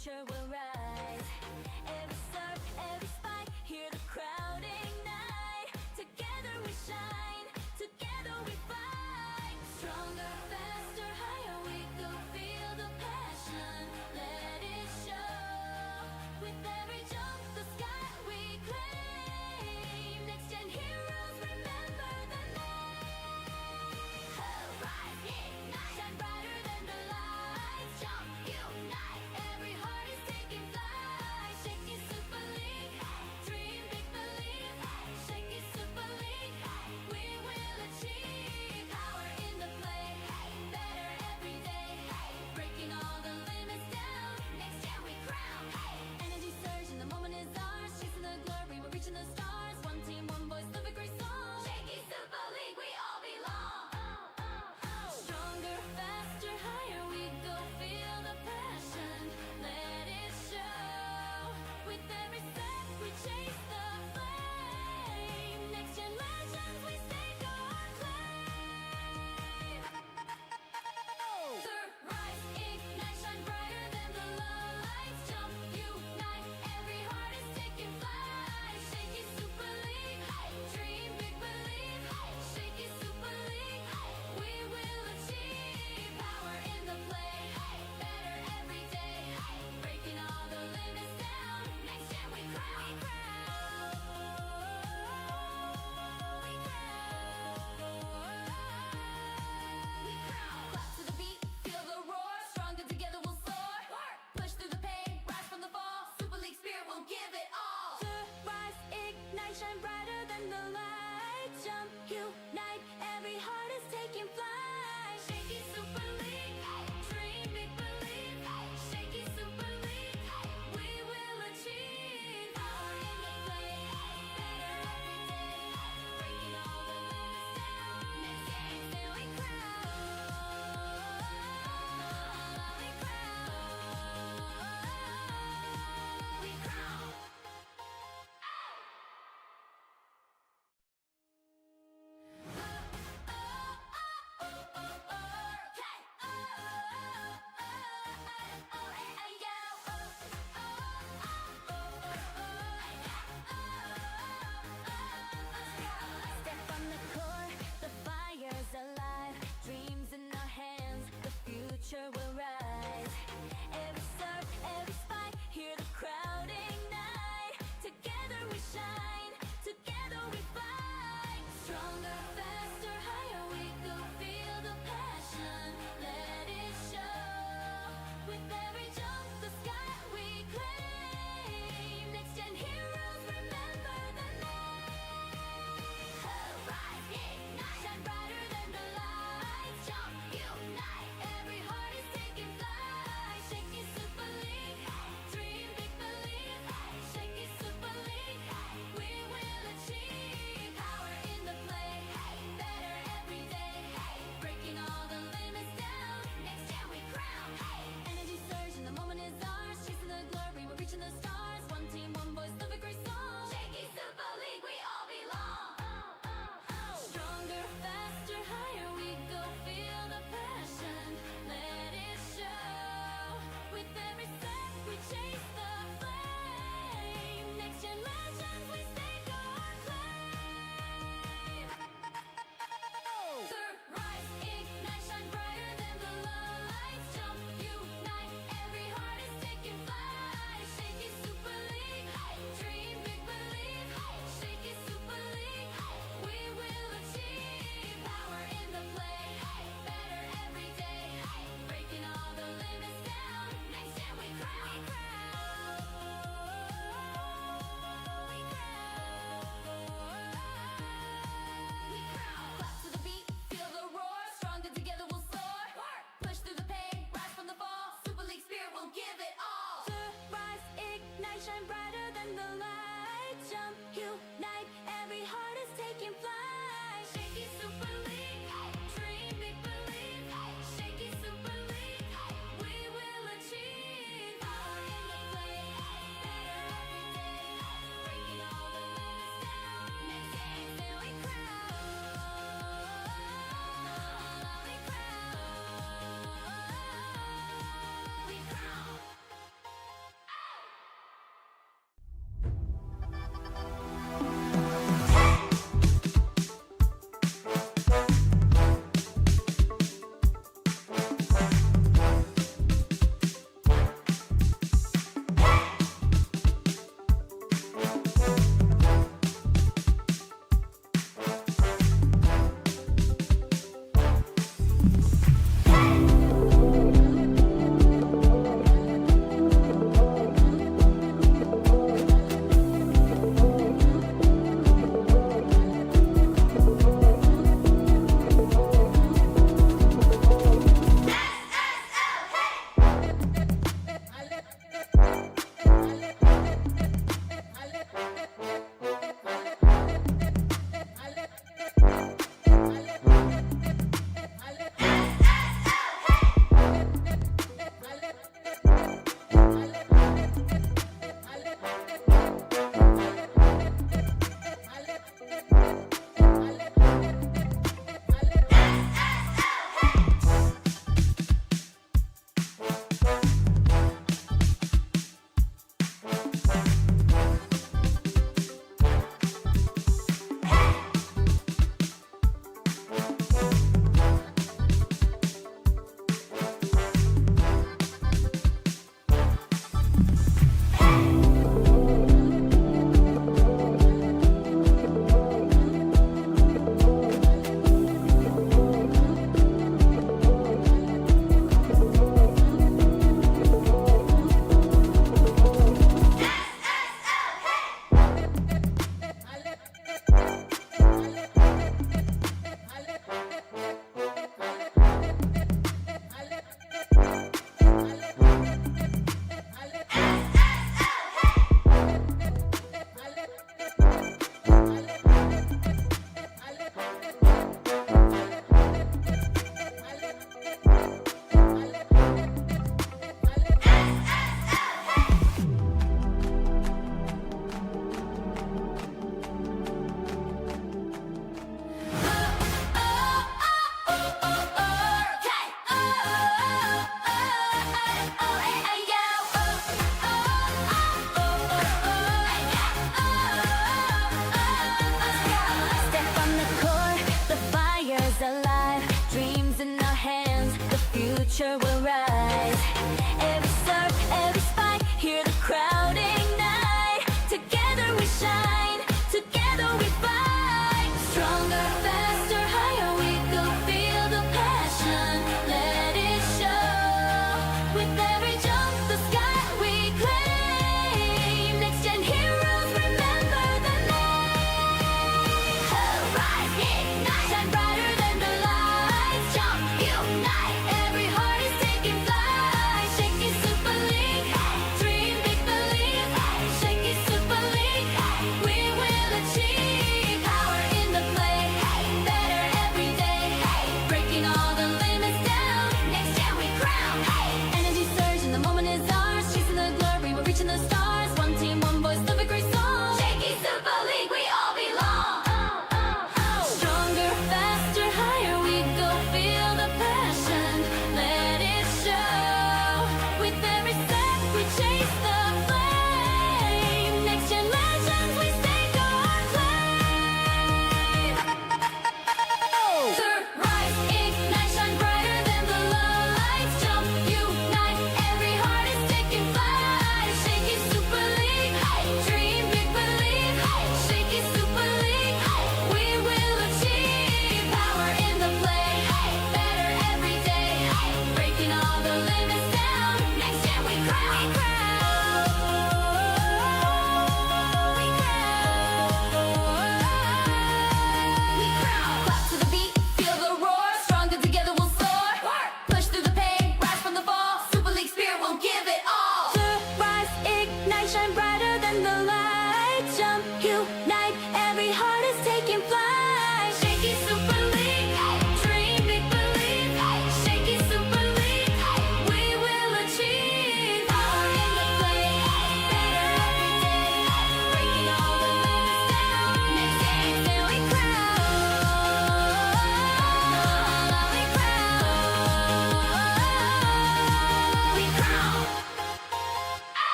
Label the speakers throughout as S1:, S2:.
S1: future will rise. Every surf, every spike, hear the crowd ignite. Together we shine, together we fight. Stronger, faster, higher we go. Feel the passion, let it show. With every jump, the sky we claim. Next gen heroes, remember the name. Rise, ignite, shine brighter than the lights. Jump, unite, every heart is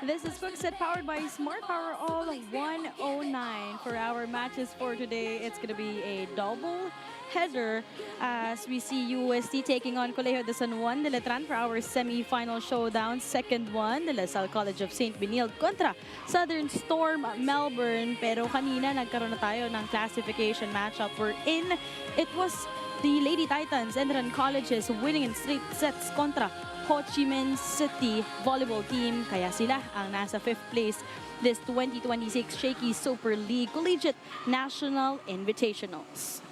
S2: This is Quick Set powered by Smart Power All 109. For our matches for today, it's going to be a double header as we see UST taking on Colegio de San Juan de Letran for our semi-final showdown. Second one, the La Salle College of Saint Benilde kontra Southern Storm Melbourne. Pero kanina nagkaroon na tayo ng classification matchup wherein it was the Lady Titans and Ran Colleges winning in straight sets kontra Ho Chi Minh City volleyball team. Kaya sila ang nasa 5th place this 2026 Shakey Super League Collegiate National Invitationals.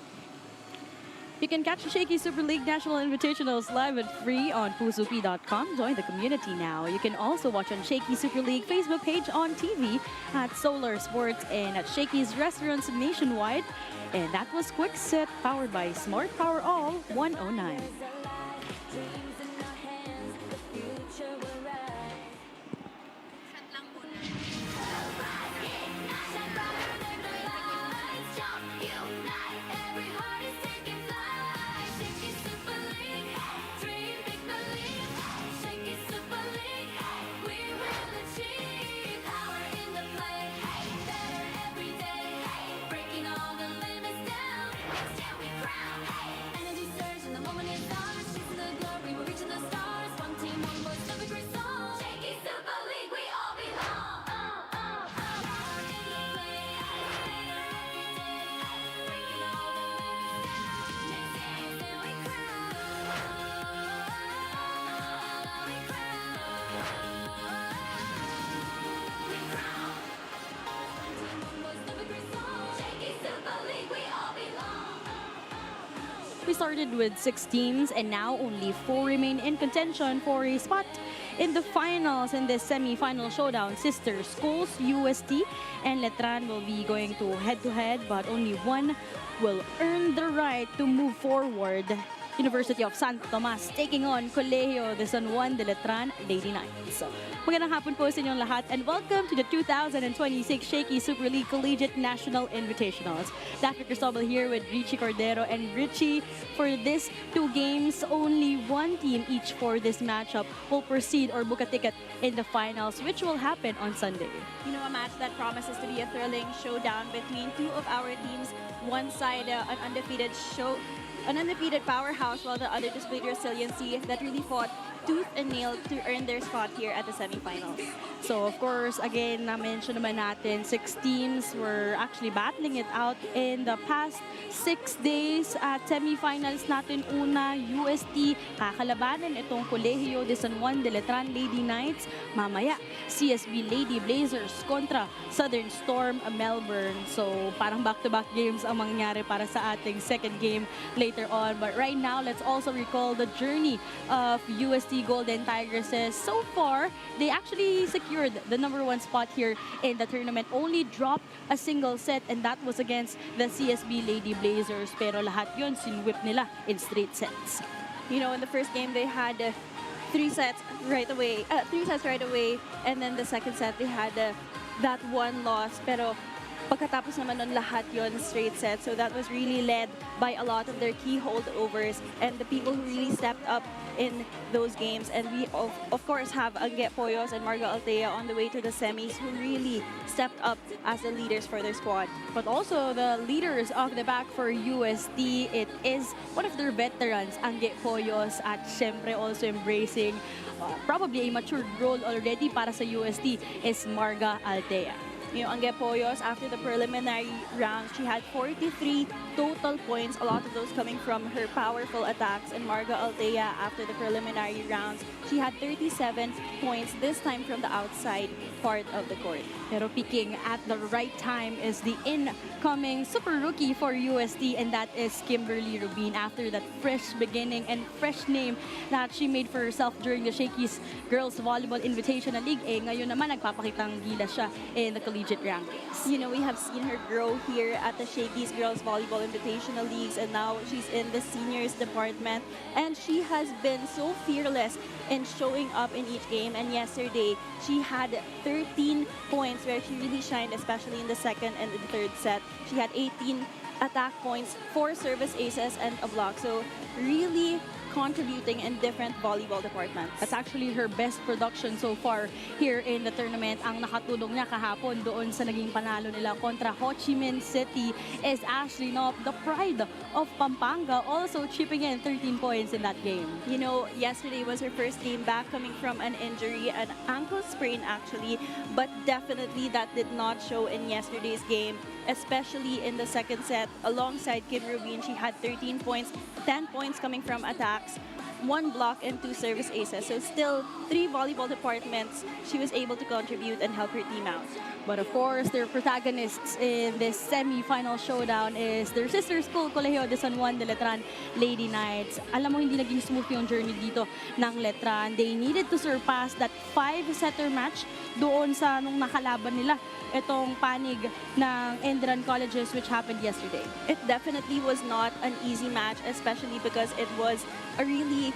S2: You can catch the Shakey Super League National Invitationals live and free on pusup.com. Join the community now. You can also watch on Shakey Super League Facebook page on TV at Solar Sports and at Shakey's restaurants nationwide. And that was Quick Set powered by Smart Power All 109. We started with 6 teams and now only 4 remain in contention for a spot in the finals in this semi-final showdown. Sister schools UST and Letran will be going to head-to-head, but only one will earn the right to move forward. University of Santo Tomas taking on Colegio de San Juan de Letran Lady Knights. Magandang hapon po sa inyong lahat and welcome to the 2026 Shakey Super League Collegiate National Invitationals. Daphne Cristobal here with Richie Cordero. And Richie, for this 2 games, only 1 team each for this matchup will proceed or book a ticket in the finals, which will happen on Sunday.
S3: You know, a match that promises to be a thrilling showdown between 2 of our teams. One side, an undefeated powerhouse, while the other displayed resiliency that really fought tooth and nail to earn their spot here at the semifinals.
S2: So of course, again, na-mention naman natin, 6 teams were actually battling it out in the past 6 days at semifinals natin. Una, UST, kakalabanan itong Colegio de San Juan de Letran Lady Knights. Mamaya, CSB Lady Blazers kontra Southern Storm Melbourne. So parang back-to-back games ang mangyari para sa ating second game later on. But right now, let's also recall the journey of UST Golden Tigresses. So far, they actually secured the #1 spot here in the tournament. Only dropped a single set and that was against the CSB Lady Blazers. Pero lahat yun sinwip nila in straight sets.
S3: You know, in the first game, they had 3 sets right away. And then the second set, they had that 1 loss. Pero pagkatapos naman nun, lahat yon straight set. So that was really led by a lot of their key holdovers and the people who really stepped up in those games. And we, of course, have Angge Poyos and Marga Altea on the way to the semis who really stepped up as the leaders for their squad.
S2: But also the leaders of the back for UST, it is one of their veterans, Angge Poyos, at syempre also embracing probably a matured role already para sa UST is Marga Altea.
S3: You know, Angge Poyos, after the preliminary round, she had 43 total points, a lot of those coming from her powerful attacks. And Marga Altea, after the preliminary rounds, she had 37 points, this time from the outside part of the court.
S2: Pero peaking at the right time is the incoming super rookie for UST, and that is Kimberly Rubin. After that fresh beginning and fresh name that she made for herself during the Shakey's Girls Volleyball Invitational League, ngayon naman nagpapakitang gila siya in the collegiate rankings.
S3: You know, we have seen her grow here at the Shakey's Girls Volleyball Invitational Leagues, and now she's in the seniors department, and she has been so fearless in showing up in each game. And yesterday, she had 13 points where she really shined, especially in the second and the third set. She had 18 attack points, 4 service aces, and a block. So really contributing in different volleyball departments.
S2: That's actually her best production so far here in the tournament. Ang nakatulong niya kahapon doon sa naging panalo nila kontra Ho Chi Minh City is Ashley Nop, the pride of Pampanga, also chipping in 13 points in that game.
S3: You know, yesterday was her first game back coming from an injury, an ankle sprain actually, but definitely that did not show in yesterday's game, especially in the second set. Alongside Kim Rubin, she had 13 points, 10 points coming from attacks, 1 block and 2 service aces. So still 3 volleyball departments she was able to contribute and help her team out.
S2: But of course, their protagonists in this semi-final showdown is their sister school, Colegio de San Juan de Letran Lady Knights. Alam mo, hindi naging smooth yung journey dito ng Letran. They needed to surpass that 5-setter match doon sa nung nakalaban nila itong panig ng Indian colleges which happened yesterday.
S3: It definitely was not an easy match, especially because it was a really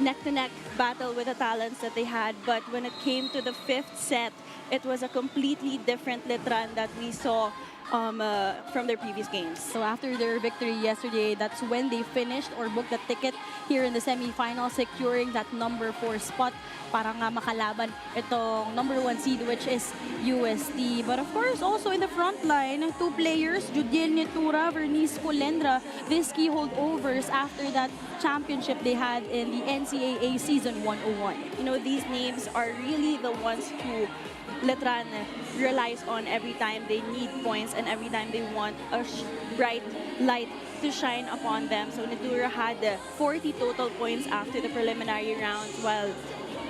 S3: neck-to-neck battle with the talents that they had. But when it came to the 5th set, it was a completely different Letran that we saw from their previous games.
S2: So after their victory yesterday, that's when they finished or booked the ticket here in the semi-final, securing that number 4 spot para nga makalaban itong number 1 seed, which is UST. But of course, also in the front line, 2 players, Judiel Nitura, Vernice Colendra, these key holdovers after that championship they had in the NCAA Season 101.
S3: You know, these names are really the ones who Letran relies on every time they need points and every time they want a bright light to shine upon them. So Nitura had 40 total points after the preliminary rounds, while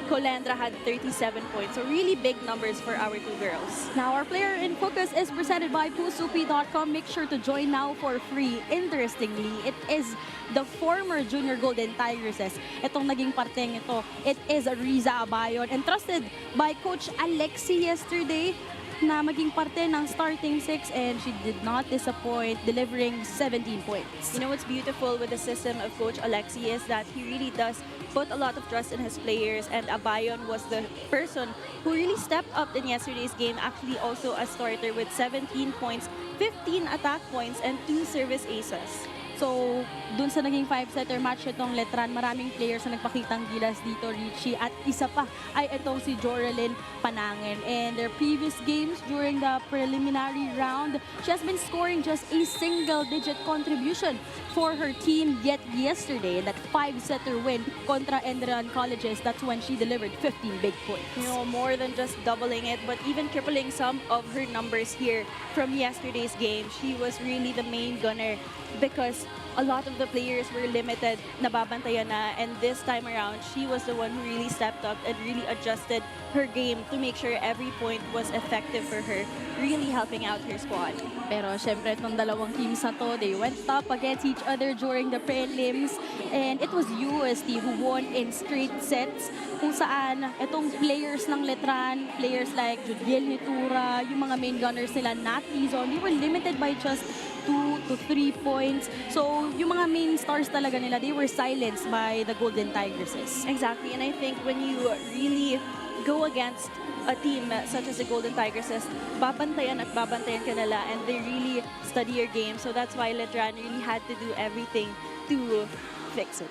S3: Colendra had 37 points. So really big numbers for our 2 girls.
S2: Now, our player in focus is presented by Pusupi.com. Make sure to join now for free. Interestingly, it is the former Junior Golden Tigresses. Itong naging parteng ito, it is Riza Abayon, entrusted by Coach Alexi yesterday na maging parte ng starting 6, and she did not disappoint, delivering 17 points.
S3: You know what's beautiful with the system of Coach Alexi is that he really does put a lot of trust in his players, and Abayon was the person who really stepped up in yesterday's game, actually also a starter with 17 points, 15 attack points, and 2 service aces.
S2: So, dun sa naging 5-setter match itong Letran, maraming players na nagpakitang gilas dito, Richie. At isa pa ay itong si Joralyn Panangin. And their previous games during the preliminary round, she has been scoring just a single-digit contribution for her team. Yet yesterday, that 5-setter win kontra Indian colleges, that's when she delivered 15 big points.
S3: You know, more than just doubling it, but even tripling some of her numbers here from yesterday's game. She was really the main gunner because a lot of the players were limited, nababantayan na, and this time around, she was the one who really stepped up and really adjusted her game to make sure every point was effective for her, really helping out her squad.
S2: Pero syempre itong dalawang teams na to, they went up against each other during the prelims, and it was UST who won in straight sets, kung saan itong players ng Letran, players like Judiel Nitura, yung mga main gunners nila, Nat Izon, they were limited by just 2 to 3 points. So, yung mga main stars talaga nila, they were silenced by the Golden Tigresses.
S3: Exactly, and I think when you really go against a team such as the Golden Tigresses, babantayan at babantayan ka nila, and they really study your game. So that's why Letran really had to do everything to fix it.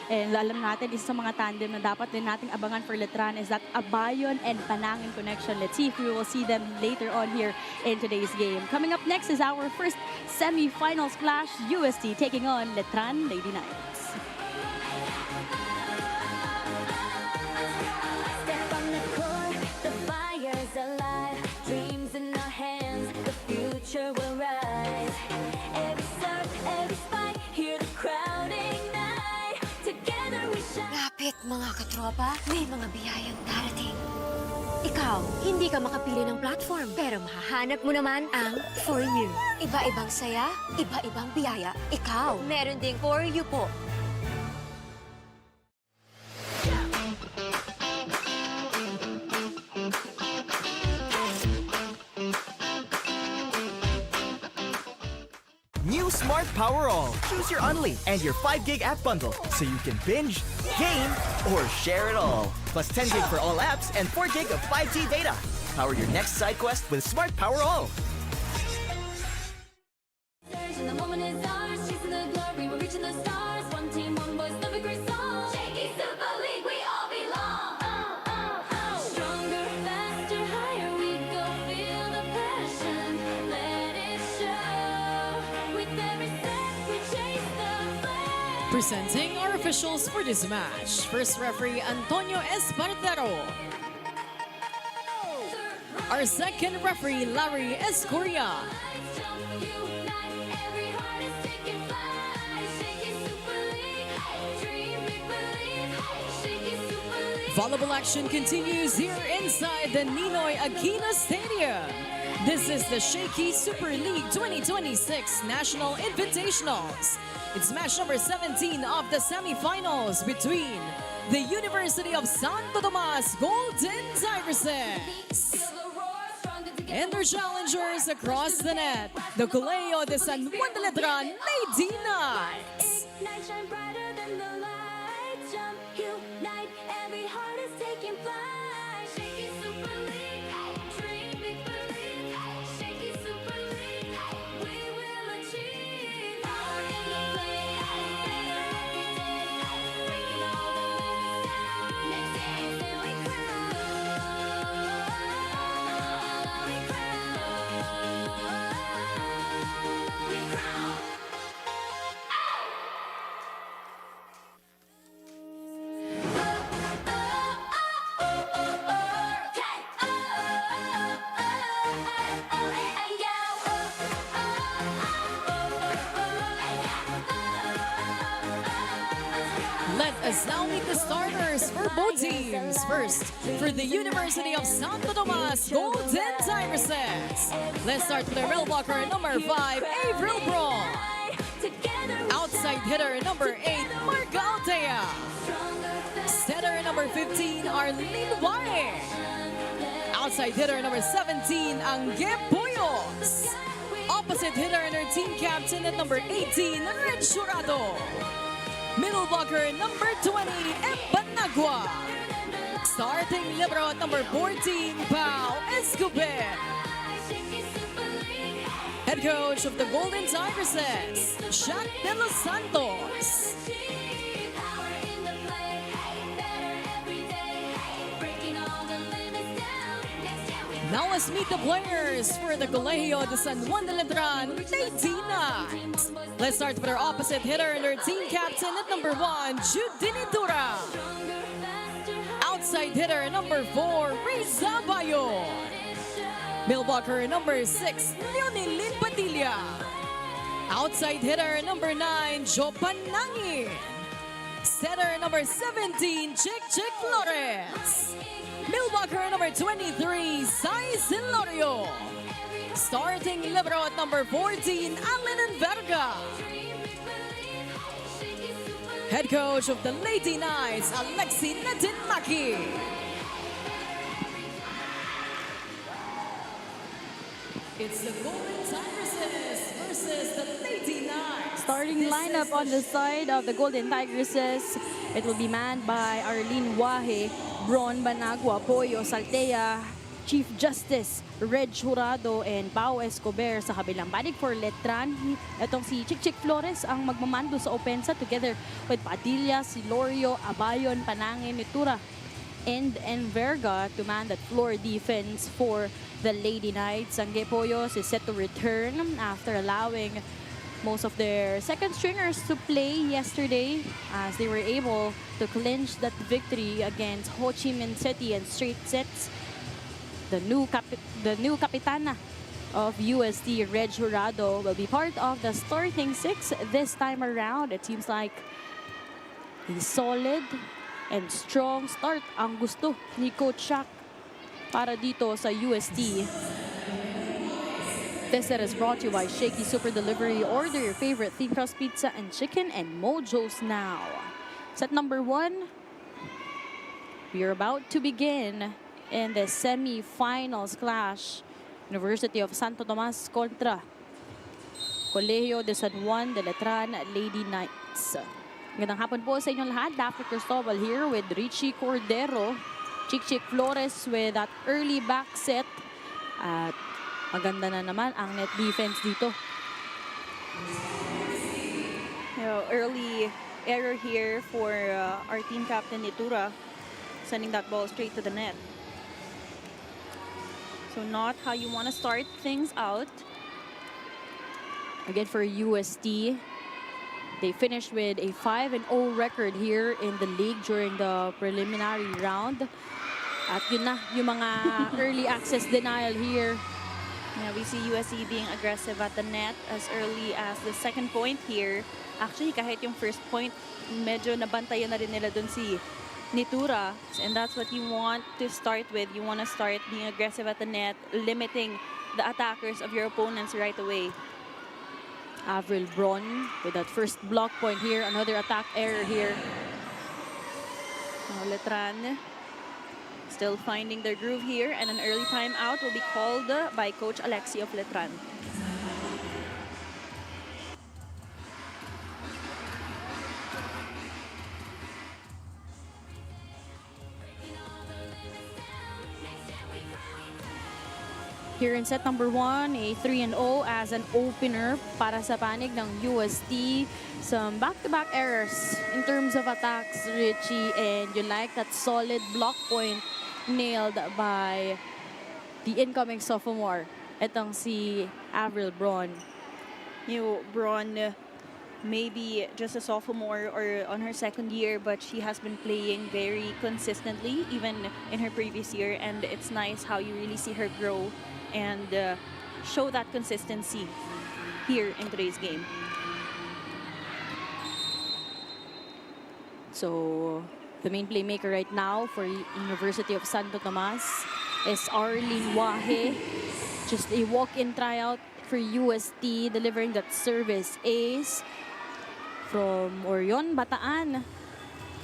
S2: And alam natin, isa sa mga tandem na dapat din nating abangan for Letran is that Abayon and Panangin connection. Let's see if we will see them later on here in today's game. Coming up next is our first semi-finals clash, UST taking on Letran Lady Knights.
S1: Step on the court, the fire's alive. Dreams in our hands, the future will rise. Every serve, every spike, hear the crowding night. Together we shine.
S4: Lapit mga katropa, may mga biyayang darating. Ikaw, hindi ka makapili ng platform, pero mahahanap mo naman ang For You. Iba-ibang saya, iba-ibang biyaya. Ikaw, meron ding For You po.
S5: New Smart Power All. Choose your Unli and your 5 gig app bundle so you can binge, game, or share it all. Plus 10 gig for all apps and 4 gig of 5G data. Power your next side quest with Smart Power All.
S1: In the moment stars, one team, one voice, the victory song. Shakey Super League, we all belong. Stronger, faster, higher we go. Feel the passion, let it show. With every step, we chase the flame.
S6: Presenting our officials for this match. First referee Antonio Espartero. Our second referee Larry Escoria.
S1: Lights jump, unite, every heart is taking flight. Shakey Super League, dream, big believe. Shakey Super League.
S6: Volleyball action continues here inside the Ninoy Aquino Stadium. This is the Shakey Super League 2026 National Invitationals. It's match number 17 of the semifinals between the University of Santo Tomas Golden Tigresses
S1: Feel the roar, stronger together.
S6: and their challengers across the net, the Colegio de San Juan de Letrán Lady Knights.
S1: Night shine brighter than the lights. Jump, unite, every heart is taking flight. Shakey Super League, dream, big believe. Shakey Super League, we will achieve. Power in the flame, better every day. Breaking all the limits down. Next season we crown. We crown. We crown.
S6: Let us now meet the starters for both teams. First, for the University of Santo Tomas Golden Tigresses. Let's start with their middle blocker, number 5, Avril Braun. Outside hitter, number 8, Marga Altea. Setter, number 15, Arlene Wae. Outside hitter, number 17, Angge Boyos. Opposite hitter and her team captain at number 18, Red Jurado. Middle blocker, number 20, Empanagua. Starting libero at number 14, Pao Escobar. Head coach of the Golden Tigresses, Jack De Los Santos. Now let's meet the players for the Colegio de San Juan de Letrán Lady Knights. Let's start with our opposite hitter and our team captain at number 1, Judini Tura. Outside hitter number 4, Riza Bayo. Middle blocker number 6, Leonilin Padilla. Outside hitter number 9, Joe Panangin. Setter number 17, Chick Flores. Middle blocker number 23, Sai Silorio. Starting libero at number 14, Allen Verga. Head coach of the Lady Knights, Alexi Natinmaki. It's the Golden Tigresses versus the Lady Knights.
S2: Starting lineup on the side of the Golden Tigresses. It will be manned by Arlene Wahe, Bron Banagua, Poyo Saltea, Chief Justice Red Jurado, and Pao Escobar. Sa kabilang banig for Letran, itong si Chick Flores ang magmamando sa opensa together with Padilla, Silorio, Abayon, Panangin, Nitura, and Verga to man that floor defense for the Lady Knights. Ang Gepoyos is set to return after allowing most of their second stringers to play yesterday as they were able to clinch that victory against Ho Chi Minh City in straight sets. The new Capitana of UST, Red Jurado, will be part of the starting 6 this time around. It seems like a solid and strong start ang gusto ni Coach Shaq para dito sa UST. This set is brought to you by Shakey Super Delivery. Order your favorite thin crust pizza and chicken and Mojo's now. Set number 1. We are about to begin in the semi-finals clash. University of Santo Tomas kontra Colegio de San Juan de Letran Lady Knights. Magandang hapon po sa inyong lahat. Daphne Cristobal here with Richie Cordero. Chick Flores with that early back set. At maganda na naman ang net defense dito.
S3: Early error here for our team captain Nitura, sending that ball straight to the net. So not how you want to start things out.
S2: Again for UST, they finished with a 5-0 record here in the league during the preliminary round. At yun na, yung mga early access denial here.
S3: Yeah, we see USC being aggressive at the net as early as the second point here. Actually, kahit yung first point, medyo nabantayan na rin nila dun si Nitura. And that's what you want to start with. You want to start being aggressive at the net, limiting the attackers of your opponents right away.
S2: Avril Braun with that first block point here. Another attack error here.
S3: Now Letran still finding their groove here, and an early timeout will be called by Coach Alexi of Letran.
S2: Here in set number 1, a 3-0 as an opener para sa panig ng UST. Some back-to-back errors in terms of attacks, Richie, and you like that solid block point nailed by the incoming sophomore. Itong si Avril Braun.
S3: Braun, maybe just a sophomore or on her second year, but she has been playing very consistently even in her previous year, and it's nice how you really see her grow and show that consistency here in today's game.
S2: So the main playmaker right now for University of Santo Tomas is Arlene Wahe. Just a walk-in tryout for UST, delivering that service ace from Orion, Bataan.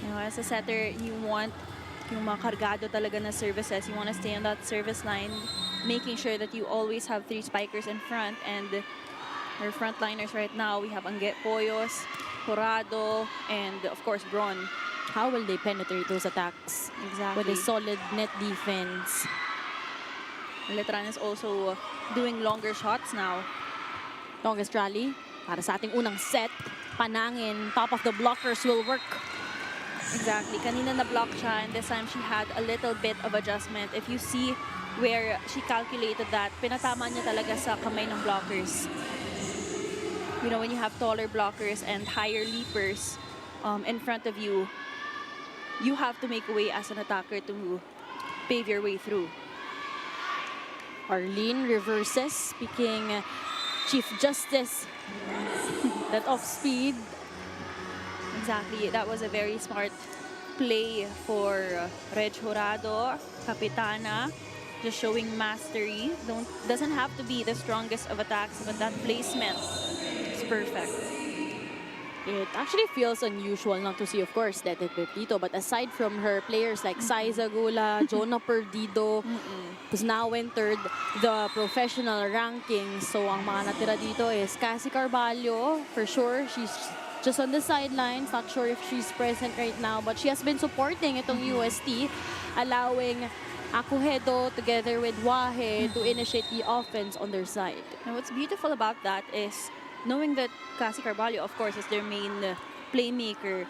S3: You know, as a setter, you want yung mga kargado talaga na services. You want to stay on that service line, making sure that you always have 3 spikers in front. And our frontliners right now, we have Angge Poyos, Corrado, and of course Braun.
S2: How will they penetrate those attacks?
S3: Exactly.
S2: With a solid net defense.
S3: Letran is also doing longer shots now.
S2: Longest rally para sa ating unang set. Panangin, top of the blockers will work.
S3: Exactly. Kanina na-block siya, and this time she had a little bit of adjustment. If you see where she calculated that, pinatama niya talaga sa kamay ng blockers. You know, when you have taller blockers and higher leapers in front of you, you have to make a way as an attacker to pave your way through.
S2: Arlene reverses, speaking Chief Justice. That off speed.
S3: Exactly. That was a very smart play for Reg Jurado, Capitana, just showing mastery. Doesn't have to be the strongest of attacks, but that placement is perfect.
S2: It actually feels unusual not to see, of course, Dete Pepito. But aside from her, players like Sai Zagula, Jonah Perdido, who's now entered the professional rankings. So ang mga natira dito is Cassie Carvalho. For sure, she's just on the sidelines. Not sure if she's present right now. But she has been supporting itong UST, allowing Akuhedo together with Wahe to initiate the offense on their side.
S3: And what's beautiful about that is knowing that Cassie Carvalho, of course, is their main playmaker.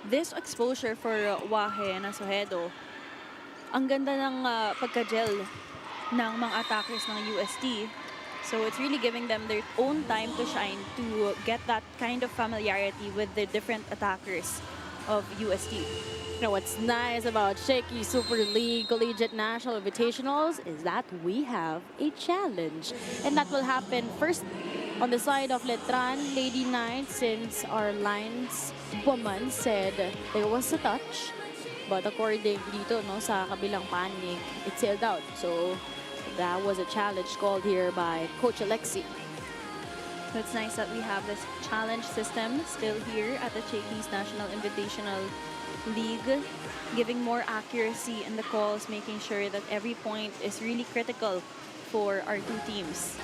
S3: This exposure for Wahe and Asuhedo, ang ganda ng pagka-gel ng mga attackers ng UST. So it's really giving them their own time to shine to get that kind of familiarity with the different attackers of UST.
S2: You know, what's nice about Shakey Super League Collegiate National Invitationals is that we have a challenge. And that will happen first on the side of Letran, Lady Knight, since our lineswoman said there was a touch. But according dito, no, sa kabilang panig, it sailed out. So that was a challenge called here by Coach Alexi.
S3: So it's nice that we have this challenge system still here at the Shakey's National Invitational League, giving more accuracy in the calls, making sure that every point is really critical for our 2 teams.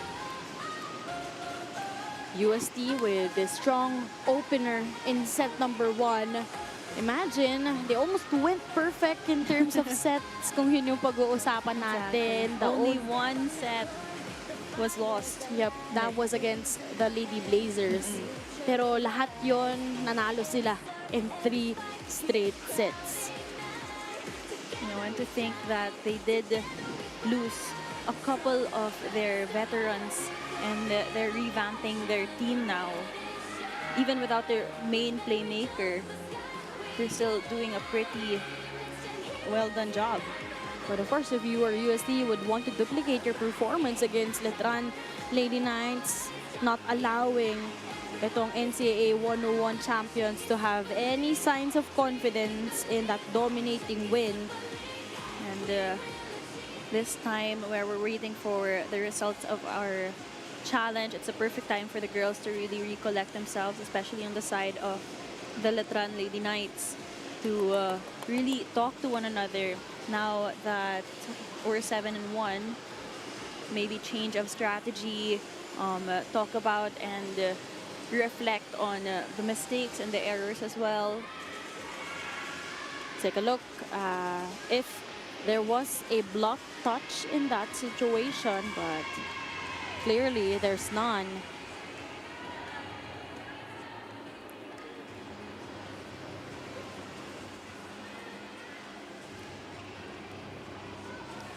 S2: UST with a strong opener in set number 1. Imagine, they almost went perfect in terms of sets kung yun yung pag-uusapan natin.
S3: Exactly. Only 1 set was lost.
S2: Yep, that was against the Lady Blazers.
S3: Pero lahat yon nanalo sila in 3 straight sets. And to think that they did lose a couple of their veterans and they're revamping their team now. Even without their main playmaker, they're still doing a pretty well done job.
S2: But of course, if you are UST, you would want to duplicate your performance against Letran Lady Knights, not allowing itong NCAA 101 champions to have any signs of confidence in that dominating win.
S3: And this time, where we're waiting for the results of our challenge, it's a perfect time for the girls to really recollect themselves, especially on the side of the Letran Lady Knights, to really talk to one another now that we're 7-1. Maybe change of strategy, talk about and reflect on the mistakes and the errors as well.
S2: Take a look if there was a block touch in that situation, but clearly there's none.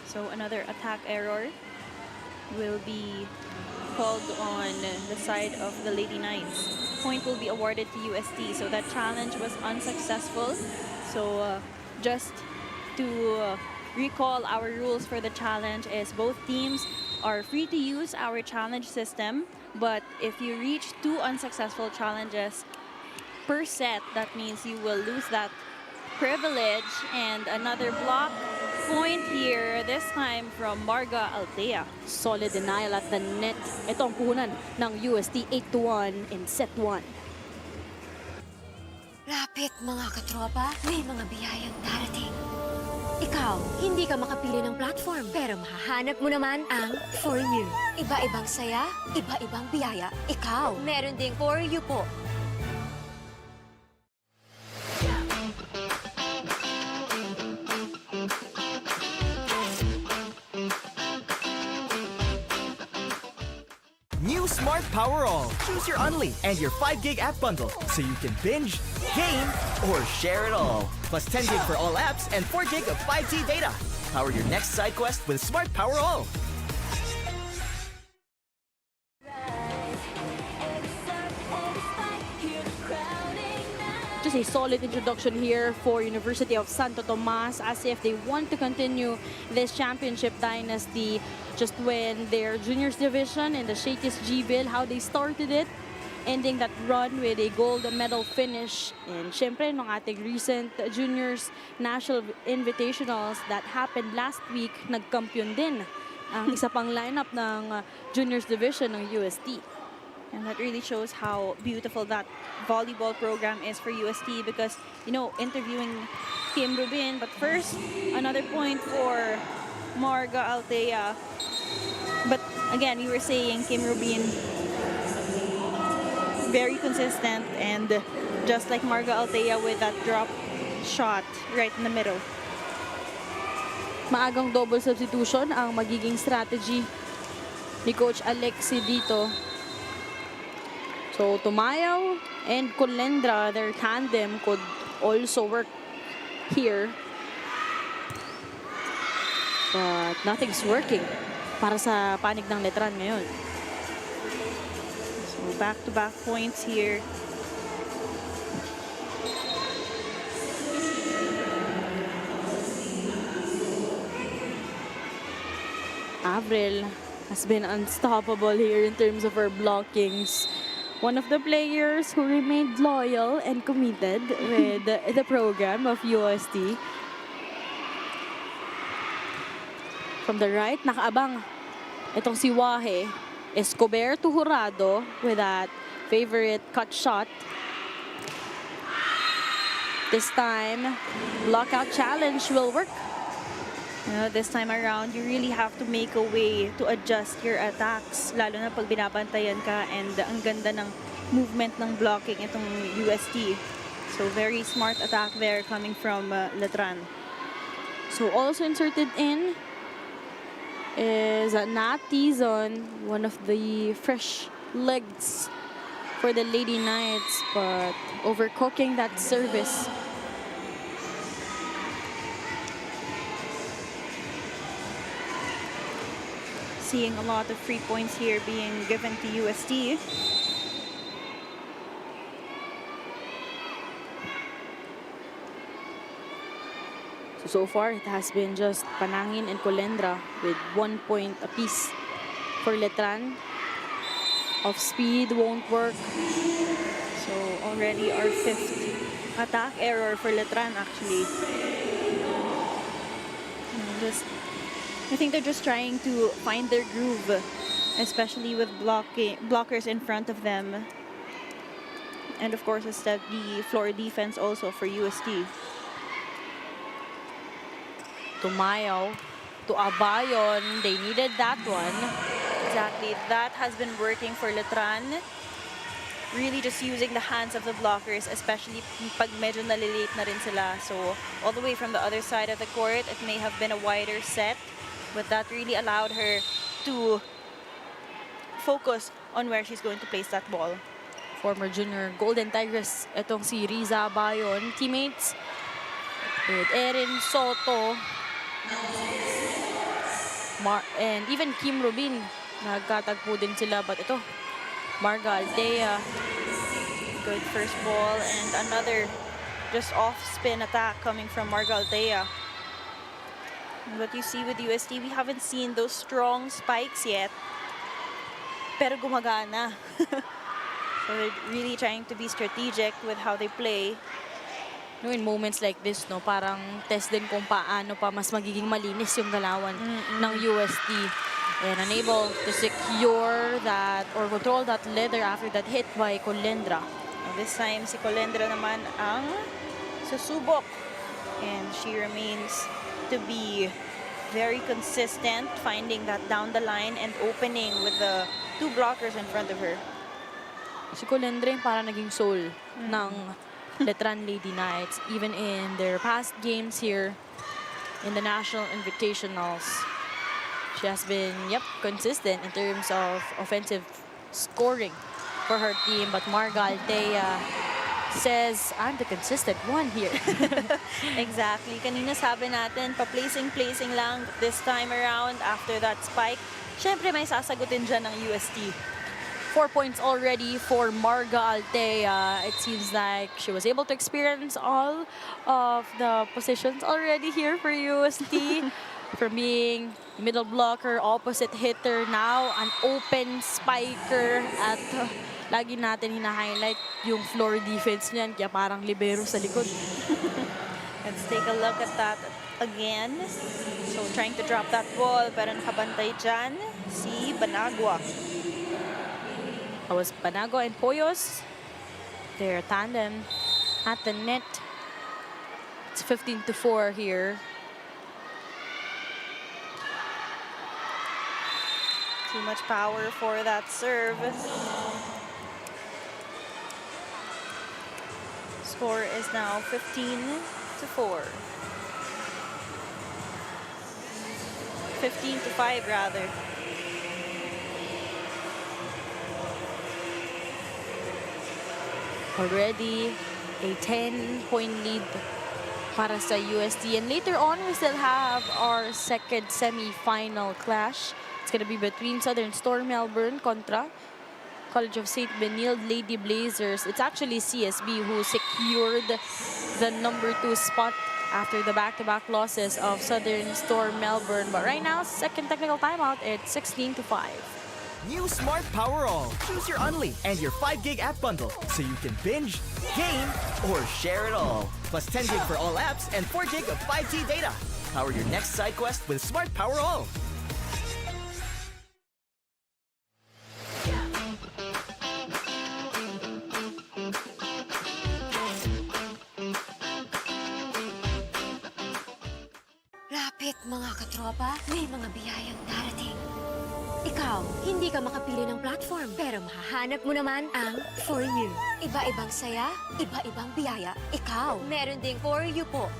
S3: So another attack error will be called on the side of the Lady Knights. Point will be awarded to UST. So that challenge was unsuccessful. So just to recall, our rules for the challenge is both teams are free to use our challenge system, but if you reach 2 unsuccessful challenges per set, that means you will lose that privilege. And another block point here, this time from Marga Altea.
S2: Solid denial at the net. Ito ang puhunan ng UST 8-1 in set 1.
S4: Lapit mga katropa, may mga biyayang darating. Ikaw, hindi ka makapili ng platform, pero mahahanap mo naman ang For You. Iba-ibang saya, iba-ibang biyaya. Ikaw, meron ding For You po.
S5: New Smart Power All. Choose your Unli and your 5 gig app bundle so you can binge, game, or share it all. Plus 10 gig for all apps and 4 gig of 5G data. Power your next side quest with Smart Power All.
S2: Just a solid introduction here for University of Santo Tomas, as if they want to continue this championship dynasty. Just win their juniors division in the Shakey's G-Bill, how they started it, ending that run with a gold medal finish. And syempre, nung ating recent juniors national invitationals that happened last week, nagkampiyon din ang isa pang lineup ng juniors division ng UST.
S3: And that really shows how beautiful that volleyball program is for UST, because, you know, interviewing Kim Rubin. But first, another point for Marga Altea. But again, you were saying Kim Rubin, very consistent, and just like Marga Altea with that drop shot right in the middle.
S2: Maagang double substitution ang magiging strategy ni Coach Alexi dito. So, Tumayaw and Colendra, their tandem could also work here. But nothing's working para sa panig ng Letran ngayon.
S3: So back-to-back points here.
S2: Avril has been unstoppable here in terms of her blockings. One of the players who remained loyal and committed with the program of UST. From the right, nakaabang itong si Wahe. Escobar to Jurado with that favorite cut shot. This time, blockout challenge will work.
S3: You know, this time around, you really have to make a way to adjust your attacks, lalo na pag binabantayan ka, and ang ganda ng movement ng blocking itong UST. So very smart attack there coming from Letran.
S2: So also inserted in is Nat Tizon, one of the fresh legs
S3: for the Lady Knights, but overcooking that service. Seeing a lot of free points here being given to UST. So far, it has been just Panangin and Colendra with 1 point apiece. For Letran, off speed won't work. So already our 5th attack error for Letran actually. I think they're just trying to find their groove, especially with blockers in front of them. And of course, the floor defense also for UST.
S2: Tumayaw to Abayon. They needed that one.
S3: Exactly, that has been working for Letran. Really just using the hands of the blockers, especially pag medyo nalilate na rin sila. So all the way from the other side of the court, it may have been a wider set, but that really allowed her to focus on where she's going to place that ball.
S2: Former junior Golden Tigress, itong si Riza Abayon. Teammates with Erin Soto. And even Kim Rubin, nagkatagpo din sila. But ito, Marga Aldea.
S3: Good first ball and another just off spin attack coming from Marga Aldea. And what you see with UST, we haven't seen those strong spikes yet. Pero gumagana. So they're really trying to be strategic with how they play.
S2: No, in moments like this, no, parang test din kung paano pa mas magiging malinis yung galawan ng UST. And unable to secure that or control that leather after that hit by Colendra.
S3: And this time, si Colendra naman ang susubok. And she remains to be very consistent, finding that down the line and opening with the 2 blockers in front of her.
S2: Si Colendra yung parang naging soul ng Letran Lady Knights, even in their past games here in the National Invitationals. She has been, consistent in terms of offensive scoring for her team. But Marga Aldea says, I'm the consistent one here.
S3: Exactly. Kanina sabi natin, pa-placing lang this time around after that spike. Syempre may sasagutin dyan ng UST.
S2: 4 points already for Marga Aldea. It seems like she was able to experience all of the positions already here for UST. From being middle blocker, opposite hitter, now an open spiker. At lagi natin hina-highlight yung floor defense niyan, kaya parang libero sa likod.
S3: Let's take a look at that again. So trying to drop that ball, pero nakabantay dyan si Banagua.
S2: That was Banagua and Poyos. Their tandem at the net. It's 15-4 here.
S3: Too much power for that serve. Score is now 15-4. 15-5 rather.
S2: Already a 10-point lead para sa UST. And later on, we still have our second semi-final clash. It's going to be between Southern Storm Melbourne contra College of Saint Benilde Lady Blazers. It's actually CSB who secured the number 2 spot after the back-to-back losses of Southern Storm Melbourne. But right now, second technical timeout, it's 16-5.
S5: New Smart Power All. Choose your Unli and your 5 gig app bundle so you can binge, game, or share it all. Plus 10 gig for all apps and 4 gig of 5G data. Power your next side quest with Smart Power All.
S4: Lapit mga katropa, may mga biyayang darating. Ikaw, hindi ka makapili ng platform, pero mahahanap mo naman ang For You. Iba-ibang saya, iba-ibang biyaya. Ikaw, meron ding For You po.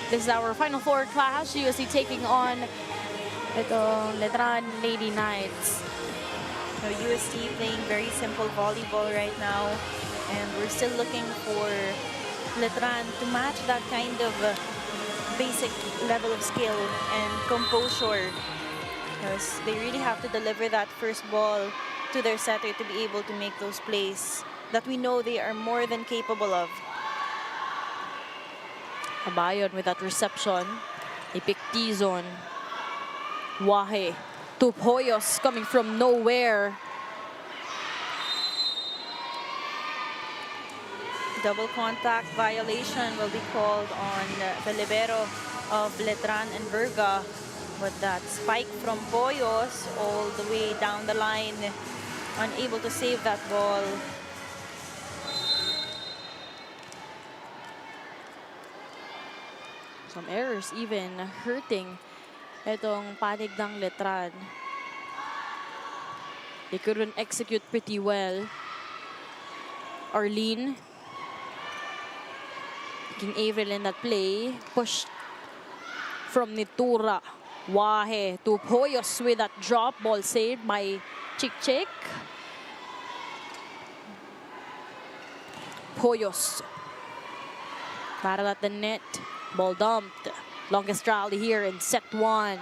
S2: This is our Final Four clash. USC taking on itong Letran Lady Knights.
S3: So UST playing very simple volleyball right now, and we're still looking for Letran to match that kind of basic level of skill and composure, because they really have to deliver that first ball to their setter to be able to make those plays that we know they are more than capable of.
S2: Abayon with that reception. Ipik Tizon. Wahe to Hoyos coming from nowhere.
S3: Double contact violation will be called on the libero of Letran and Virga. But that spike from Hoyos all the way down the line, unable to save that ball.
S2: Some errors even hurting itong panig ng Letran. They couldn't execute pretty well. Arlene taking Avril in that play. Pushed from Nitura. Wahe to Hoyos with that drop ball saved by Chick. Hoyos. Battle at the net. Ball dumped. Longest rally here in set 1.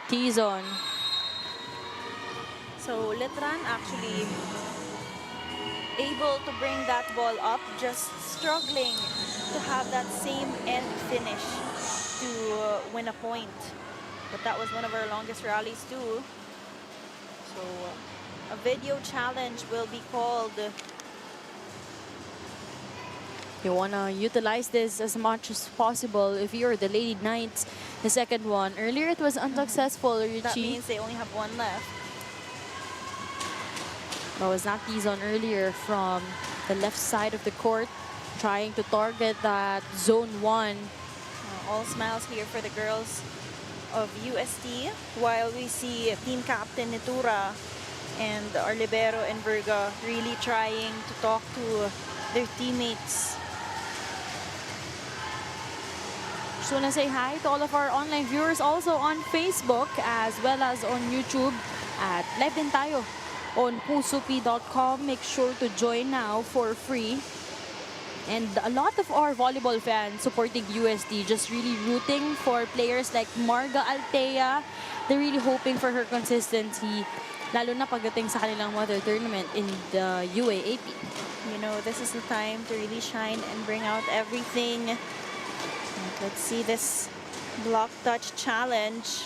S2: Tizon.
S3: So Letran actually able to bring that ball up, just struggling to have that same end finish to win a point. But that was one of our longest rallies too. So a video challenge will be called.
S2: You want to utilize this as much as possible if you're the Lady Knights. The second one. Earlier it was unsuccessful, Richie.
S3: That means they only have one left.
S2: That was not Tizon earlier from the left side of the court, trying to target that zone 1.
S3: All smiles here for the girls of UST, while we see team captain Nitura and our libero and Virga really trying to talk to their teammates.
S2: Just want to say hi to all of our online viewers also on Facebook as well as on YouTube at Live din tayo on pusupi.com. Make sure to join now for free. And a lot of our volleyball fans supporting UST, just really rooting for players like Marga Altea. They're really hoping for her consistency, lalo na pagdating sa kanilang mother tournament in the UAAP.
S3: You know, this is the time to really shine and bring out everything. Let's see this block touch challenge.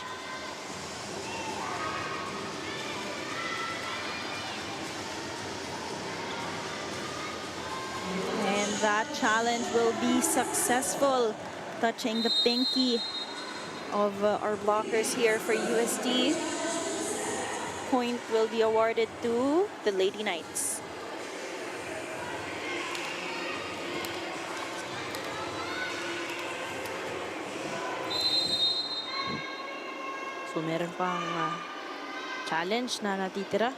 S3: And that challenge will be successful, touching the pinky of our blockers here for UST. Point will be awarded to the Lady Knights.
S2: So meron pang challenge na natitira.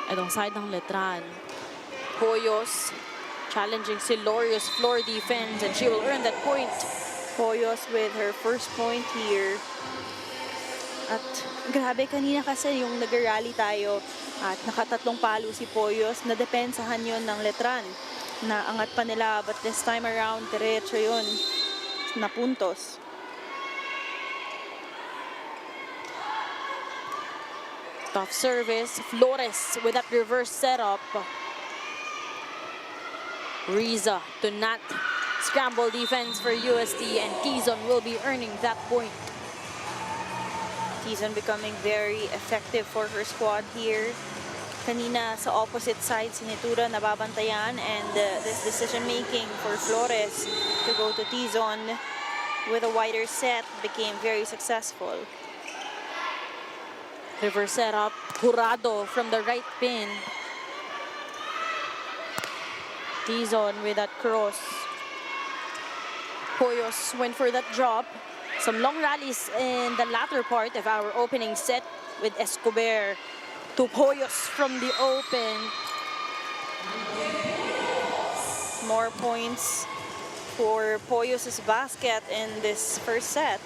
S2: Itong side ng Letran. Hoyos challenging si Lorios floor defense, and she will earn that point.
S3: Hoyos with her first point here. At grabe, kanina kasi yung nag-rally tayo at nakatatlong palo si Hoyos, na depensahan yun ng Letran. Naangat pa nila, but this time around, diretso yun na puntos.
S2: Tough service. Flores with that reverse setup. Riza to not scramble defense for UST, and Tizon will be earning that point.
S3: Tizon becoming very effective for her squad here. Kanina sa opposite side si Nitura nababantayan, and this decision making for Flores to go to Tizon with a wider set became very successful.
S2: Reverse setup. Jurado from the right pin. Tizon with that cross. Hoyos went for that drop. Some long rallies in the latter part of our opening set with Escobar to Hoyos from the open.
S3: More points for Hoyos' basket in this first set.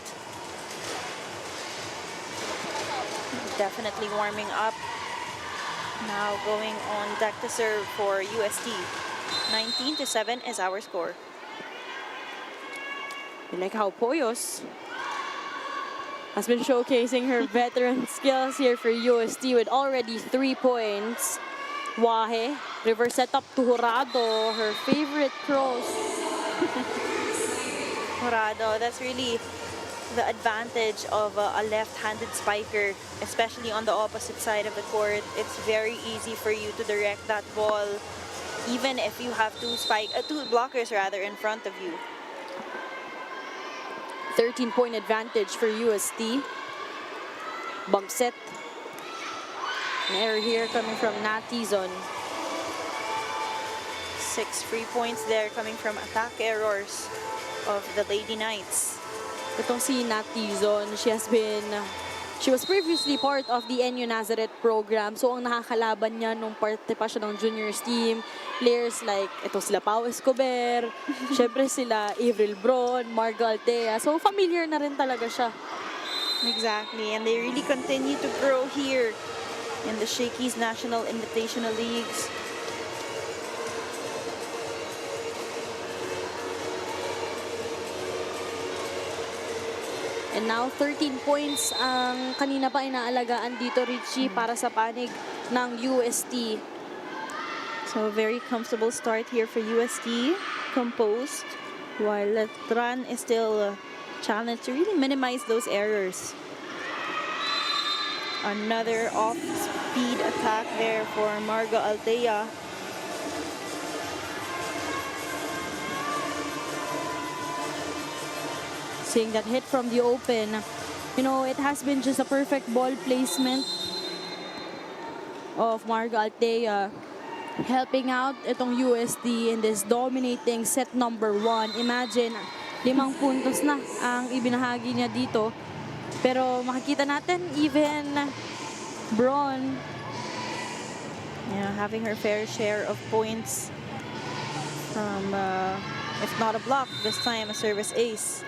S3: definitely warming up. Now going on deck to serve for UST. 19-7 is our score.
S2: I like how Poyos has been showcasing her veteran skills here for UST with already 3 points. Wahe, reverse setup to Jurado, her favorite cross.
S3: Jurado, that's really the advantage of a left-handed spiker, especially on the opposite side of the court. It's very easy for you to direct that ball, even if you have two blockers rather in front of you.
S2: 13-point advantage for UST. Bump set. An error here coming from Nat Tizon.
S3: 6 free points there coming from attack errors of the Lady Knights.
S2: Itong si Nat Tizon, she was previously part of the NU Nazareth program. So ang nakakalaban niya nung parte pa siya ng juniors team, players like ito sila Pau Escobar, syempre sila Avril Bron, Margo Altea. So familiar na rin talaga siya.
S3: Exactly, and they really continue to grow here in the Shakey's National Invitational Leagues.
S2: And now 13 points ang kanina pa inaalagaan dito, Richie, para sa panig ng UST.
S3: So a very comfortable start here for UST, composed, while Letran is still challenged to really minimize those errors. Another off-speed attack there for Margo Altea.
S2: Seeing that hit from the open, you know, it has been just a perfect ball placement of Margo Altea, helping out itong UST in this dominating set number 1. Imagine, 5 puntos na ang ibinahagi niya dito. Pero makikita natin, even Bron,
S3: having her fair share of points from, if not a block, this time a service ace.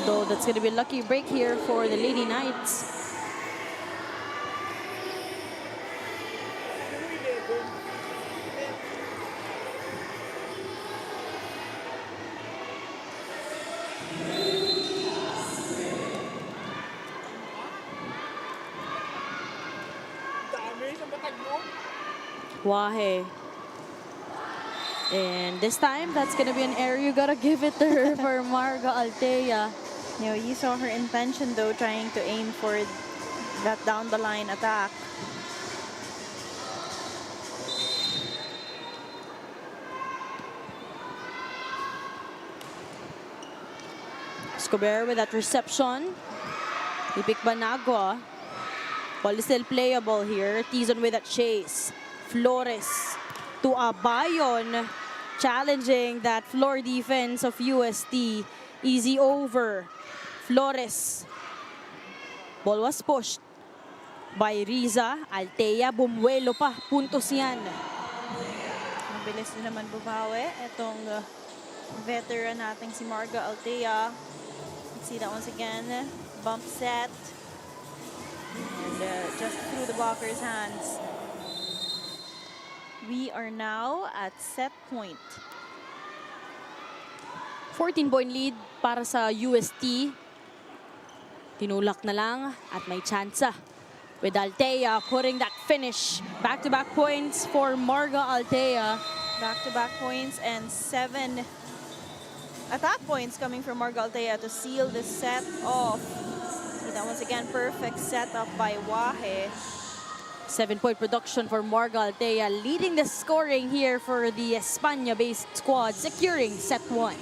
S2: Although that's going to be a lucky break here for the Lady Knights. Wahe. And this time, that's gonna be an error. You gotta give it to her for Margo Altea.
S3: You saw her intention though, trying to aim for that down the line attack.
S2: Escobar with that reception. Ipik Banagua. Ball is still playable here. Tizon with that chase. Flores to Abayon, challenging that floor defense of UST. Easy over. Flores. Ball was pushed by Riza. Altea, bumuelo pa. Puntos yan.
S3: Mabilis din naman bumawi itong veteran nating si Margo Altea. Let's see that once again. Bump set. And just through the blocker's hands. We are now at set point.
S2: 14-point lead para sa UST. Tinulak na lang at may tsansa. With Altea putting that finish. Back-to-back points for Margo Altea.
S3: Back-to-back points and 7 attack points coming from Margo Altea to seal this set off. See that once again, perfect setup by Wahe.
S2: 7-point production for Margo Altea, leading the scoring here for the España-based squad, securing set 1.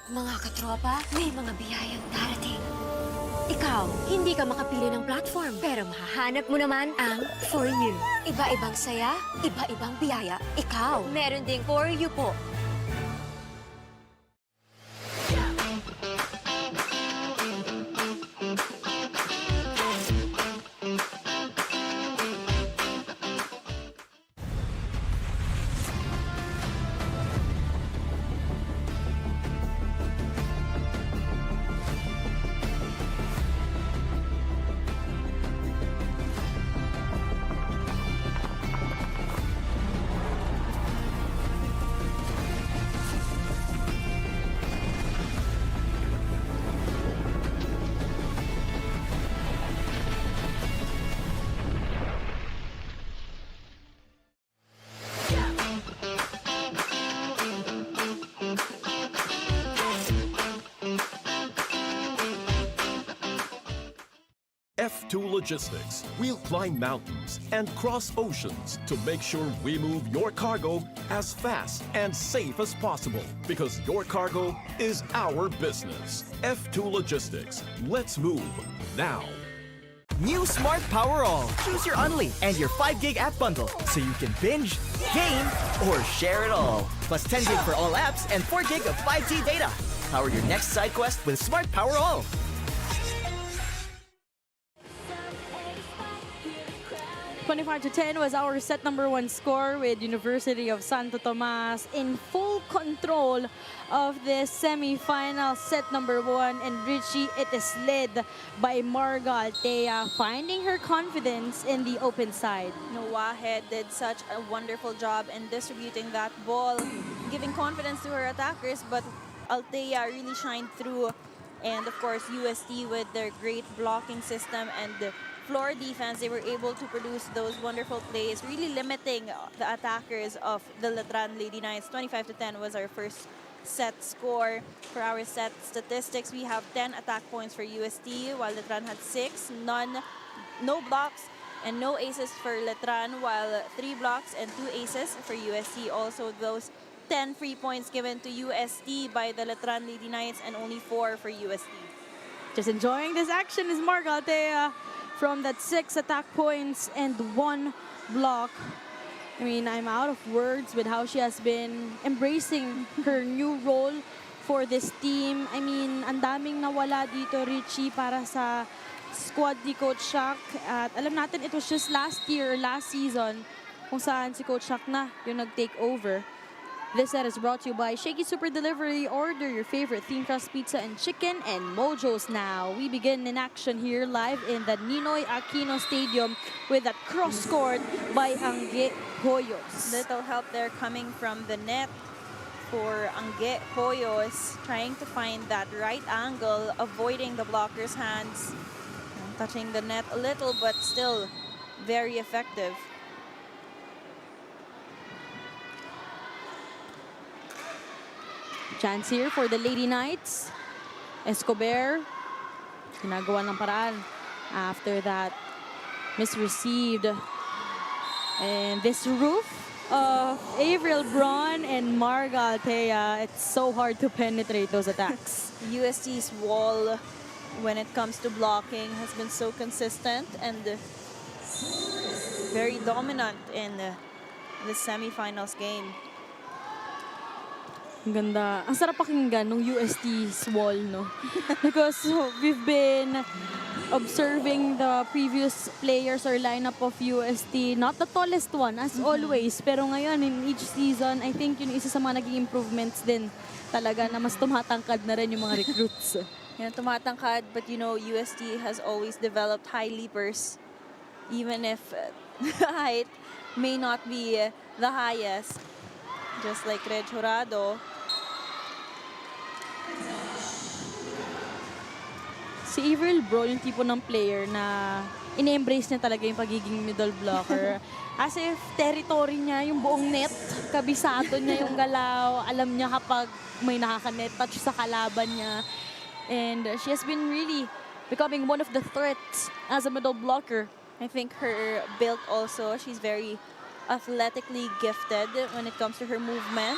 S4: Mga katropa, may mga biyayang darating. Ikaw, hindi ka makapili ng platform, pero mahahanap mo naman ang For You. Iba-ibang saya, iba-ibang biyaya. Ikaw, meron ding For You po.
S7: F2 Logistics. We'll climb mountains and cross oceans to make sure we move your cargo as fast and safe as possible, because your cargo is our business. F2 Logistics. Let's move now.
S5: New Smart Power All. Choose your Unli and your 5 gig app bundle so you can binge, game, or share it all. Plus 10 gig for all apps and 4 gig of 5G data. Power your next side quest with Smart Power All.
S2: 25-10 was our set number 1 score, with University of Santo Tomas in full control of this semi-final set number 1. And Richie, it is led by Marga Altea, finding her confidence in the open side.
S3: Wahed did such a wonderful job in distributing that ball, giving confidence to her attackers, but Altea really shined through. And of course, UST with their great blocking system and floor defense, they were able to produce those wonderful plays, really limiting the attackers of the Letran Lady Knights. 25-10 was our first set score. For our set statistics, we have 10 attack points for UST, while Letran had 6. No blocks and no aces for Letran, while 3 blocks and 2 aces for UST. Also, those 10 free points given to UST by the Letran Lady Knights and only 4 for UST.
S2: Just enjoying this action is Marga Altea from that 6 attack points and 1 block. I mean, I'm out of words with how she has been embracing her new role for this team. I mean, ang daming nawala dito, Richie, para sa squad ni Coach Shak. At alam natin, it was just last year, last season, kung saan si Coach Shak na yung nag-take over. This set is brought to you by Shakey Super Delivery. Order your favorite thin crust pizza and chicken and Mojo's now. We begin in action here live in the Ninoy Aquino Stadium with that cross scored by Angge Hoyos.
S3: Little help there coming from the net for Angge Hoyos, trying to find that right angle, avoiding the blocker's hands, touching the net a little, but still very effective.
S2: Chance here for the Lady Knights. Escobar, ginagawa ng paraan. After that, misreceived. And this roof of Avril Braun and Marga Altea, it's so hard to penetrate those attacks.
S3: UST's wall, when it comes to blocking, has been so consistent and very dominant in the semifinals game.
S2: Ang ganda. Ang sarap pakinggan ng UST's wall, no? Because we've been observing the previous players or lineup of UST. Not the tallest one, as always. Pero ngayon, in each season, I think yun isa sa mga naging improvements din talaga na mas tumatangkad na rin yung mga recruits.
S3: Yeah, tumatangkad, but you know, UST has always developed high leapers. Even if the height may not be the highest. Just like Reg Jurado.
S2: Si Avril Bro, yung tipo ng player na in-embrace niya talaga yung pagiging middle blocker. As if territory niya, yung buong net, kabisado niya yung galaw. Alam niya kapag may nakaka-net touch sa kalaban niya. And she has been really becoming one of the threats as a middle blocker.
S3: I think her build also, she's very athletically gifted when it comes to her movement.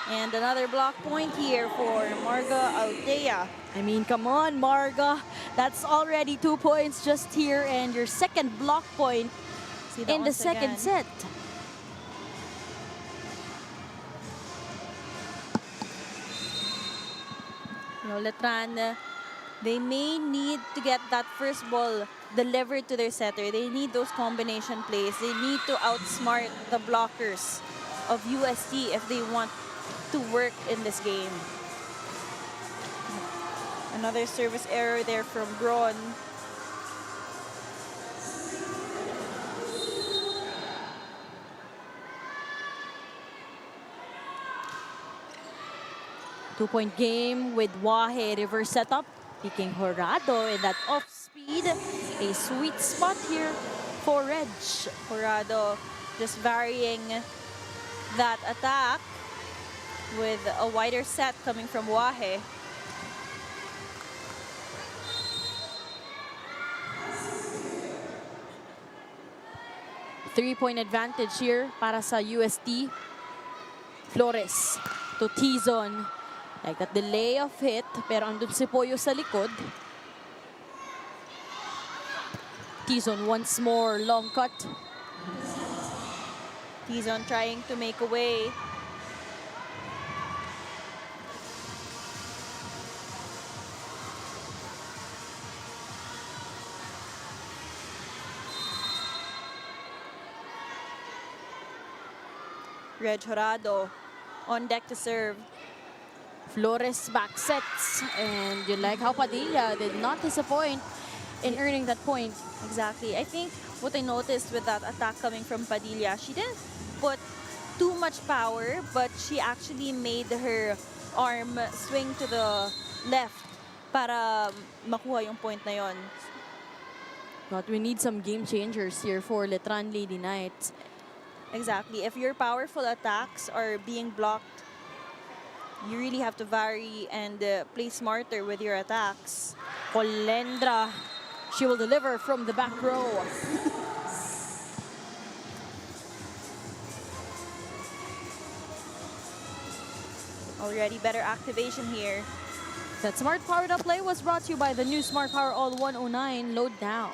S3: And another block point here for Marga Altea.
S2: I mean, come on, Marga. That's already 2 points just here, and your second block point
S3: See that
S2: in the
S3: once
S2: second
S3: again.
S2: set.
S3: You know, Letran, they may need to get that first ball delivered to their setter. They need those combination plays. They need to outsmart the blockers of UST if they want to work in this game. Another service error there from Braun.
S2: Two-point game with Wahe reverse setup. Picking Horado in that off speed. A sweet spot here for Reg.
S3: Corrado just varying that attack with a wider set coming from Wahe.
S2: Three-point advantage here para sa UST. Flores to T-zone. Like that delay of hit, pero andun si Poyo sa likod. T-zone once more, long cut.
S3: T-zone trying to make a way. Reg Horado on deck to serve.
S2: Flores back sets, and you like how Padilla did not disappoint in earning that point.
S3: Exactly. I think what I noticed with that attack coming from Padilla, she didn't put too much power, but she actually made her arm swing to the left para makuha yung point na yon.
S2: But we need some game changers here for Letran Lady Knights.
S3: Exactly. If your powerful attacks are being blocked, you really have to vary and play smarter with your attacks.
S2: Colendra, she will deliver from the back row.
S3: Already better activation here.
S2: That smart powered up play was brought to you by the new Smart Power All 109. Load now.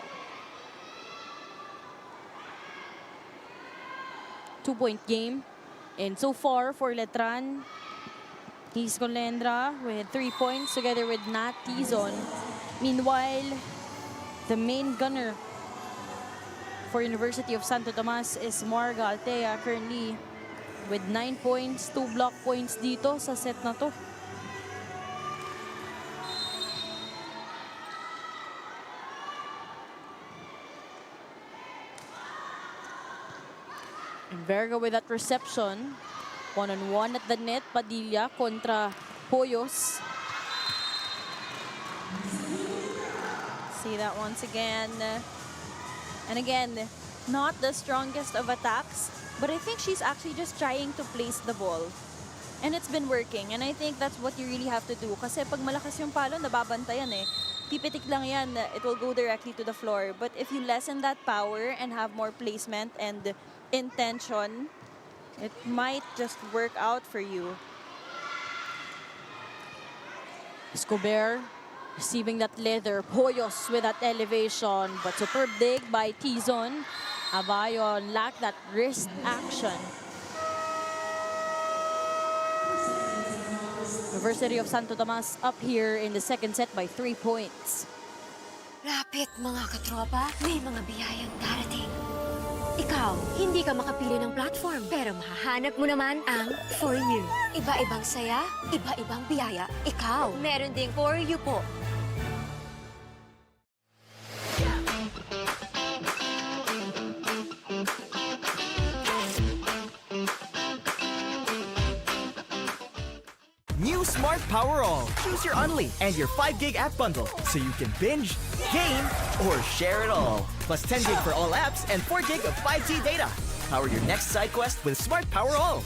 S2: 2-point game. And so far for Letran, he's Colendra with 3 points together with Nat Tizon. Meanwhile, the main gunner for University of Santo Tomas is Marga Altea currently with 9 points, 2 block points dito sa set na to. And Verga with that reception. One-on-one at the net, Padilla kontra Poyos.
S3: See that once again. And again, not the strongest of attacks, but I think she's actually just trying to place the ball. And it's been working. And I think that's what you really have to do. Kasi pag malakas yung palo, nababantayan eh. Pipitik lang yan, it will go directly to the floor. But if you lessen that power and have more placement and intention, it might just work out for you.
S2: Escobar receiving that leather. Poyos with that elevation. But superb dig by Tizon. Abayo lacked that wrist action. University of Santo Tomas up here in the second set by 3 points.
S4: Lapit mga katropa, may mga biyayang darating. Ikaw, hindi ka makapili ng platform, pero mahahanap mo naman ang For You. Iba-ibang saya, iba-ibang biyaya. Ikaw, meron ding For You po.
S5: New Smart Power All. Choose your Unli and your 5 gig app bundle so you can binge, game, or share it all. Plus 10 gig for all apps and 4 gig of 5G data. Power your next side quest with Smart Power All.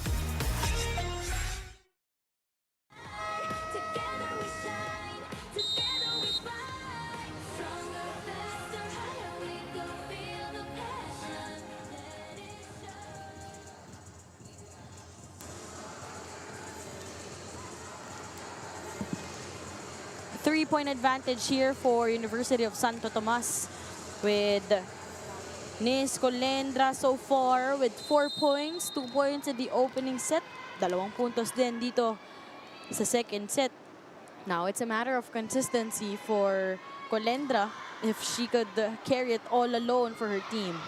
S1: Together we shine, together we fight. Stronger, faster, higher we go. Feel the passion, let it show.
S2: 3-point advantage here for University of Santo Tomas with Nis Colendra so far with 4 points, 2 points in the opening set. 2 puntos din dito sa second set. Now it's a matter of consistency for Colendra if she could carry it all alone for her team.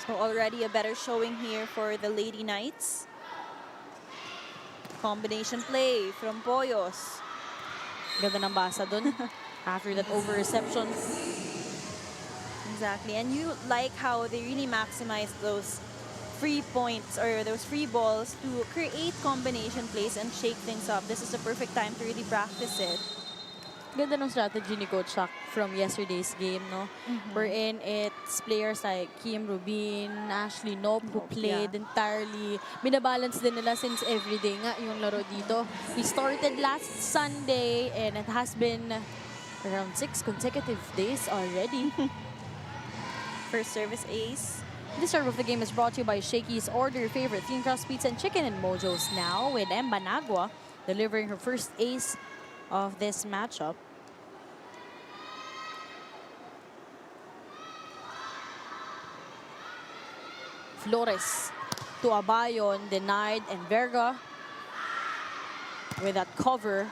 S3: So already a better showing here for the Lady Knights. Combination play from Poyos.
S2: Ganda ng basa dun after that over-reception.
S3: Exactly, and you like how they really maximize those free points or those free balls to create combination plays and shake things up. This is the perfect time to really practice it.
S2: Ganda ng strategy ni Coach Shak from yesterday's game, no? Wherein it's players like Kim Rubin, Ashley Nope, who played entirely. Binabalance din nila since everyday nga yung laro dito. We started last Sunday and it has been around 6 consecutive days already.
S3: First service ace.
S2: This serve of the game is brought to you by Shakey's Order Your Favorite Thin Crust Pizza and Chicken and Mojo's now with Emba Nagua delivering her first ace of this matchup. Flores to Abayon, denied, and Verga with that cover.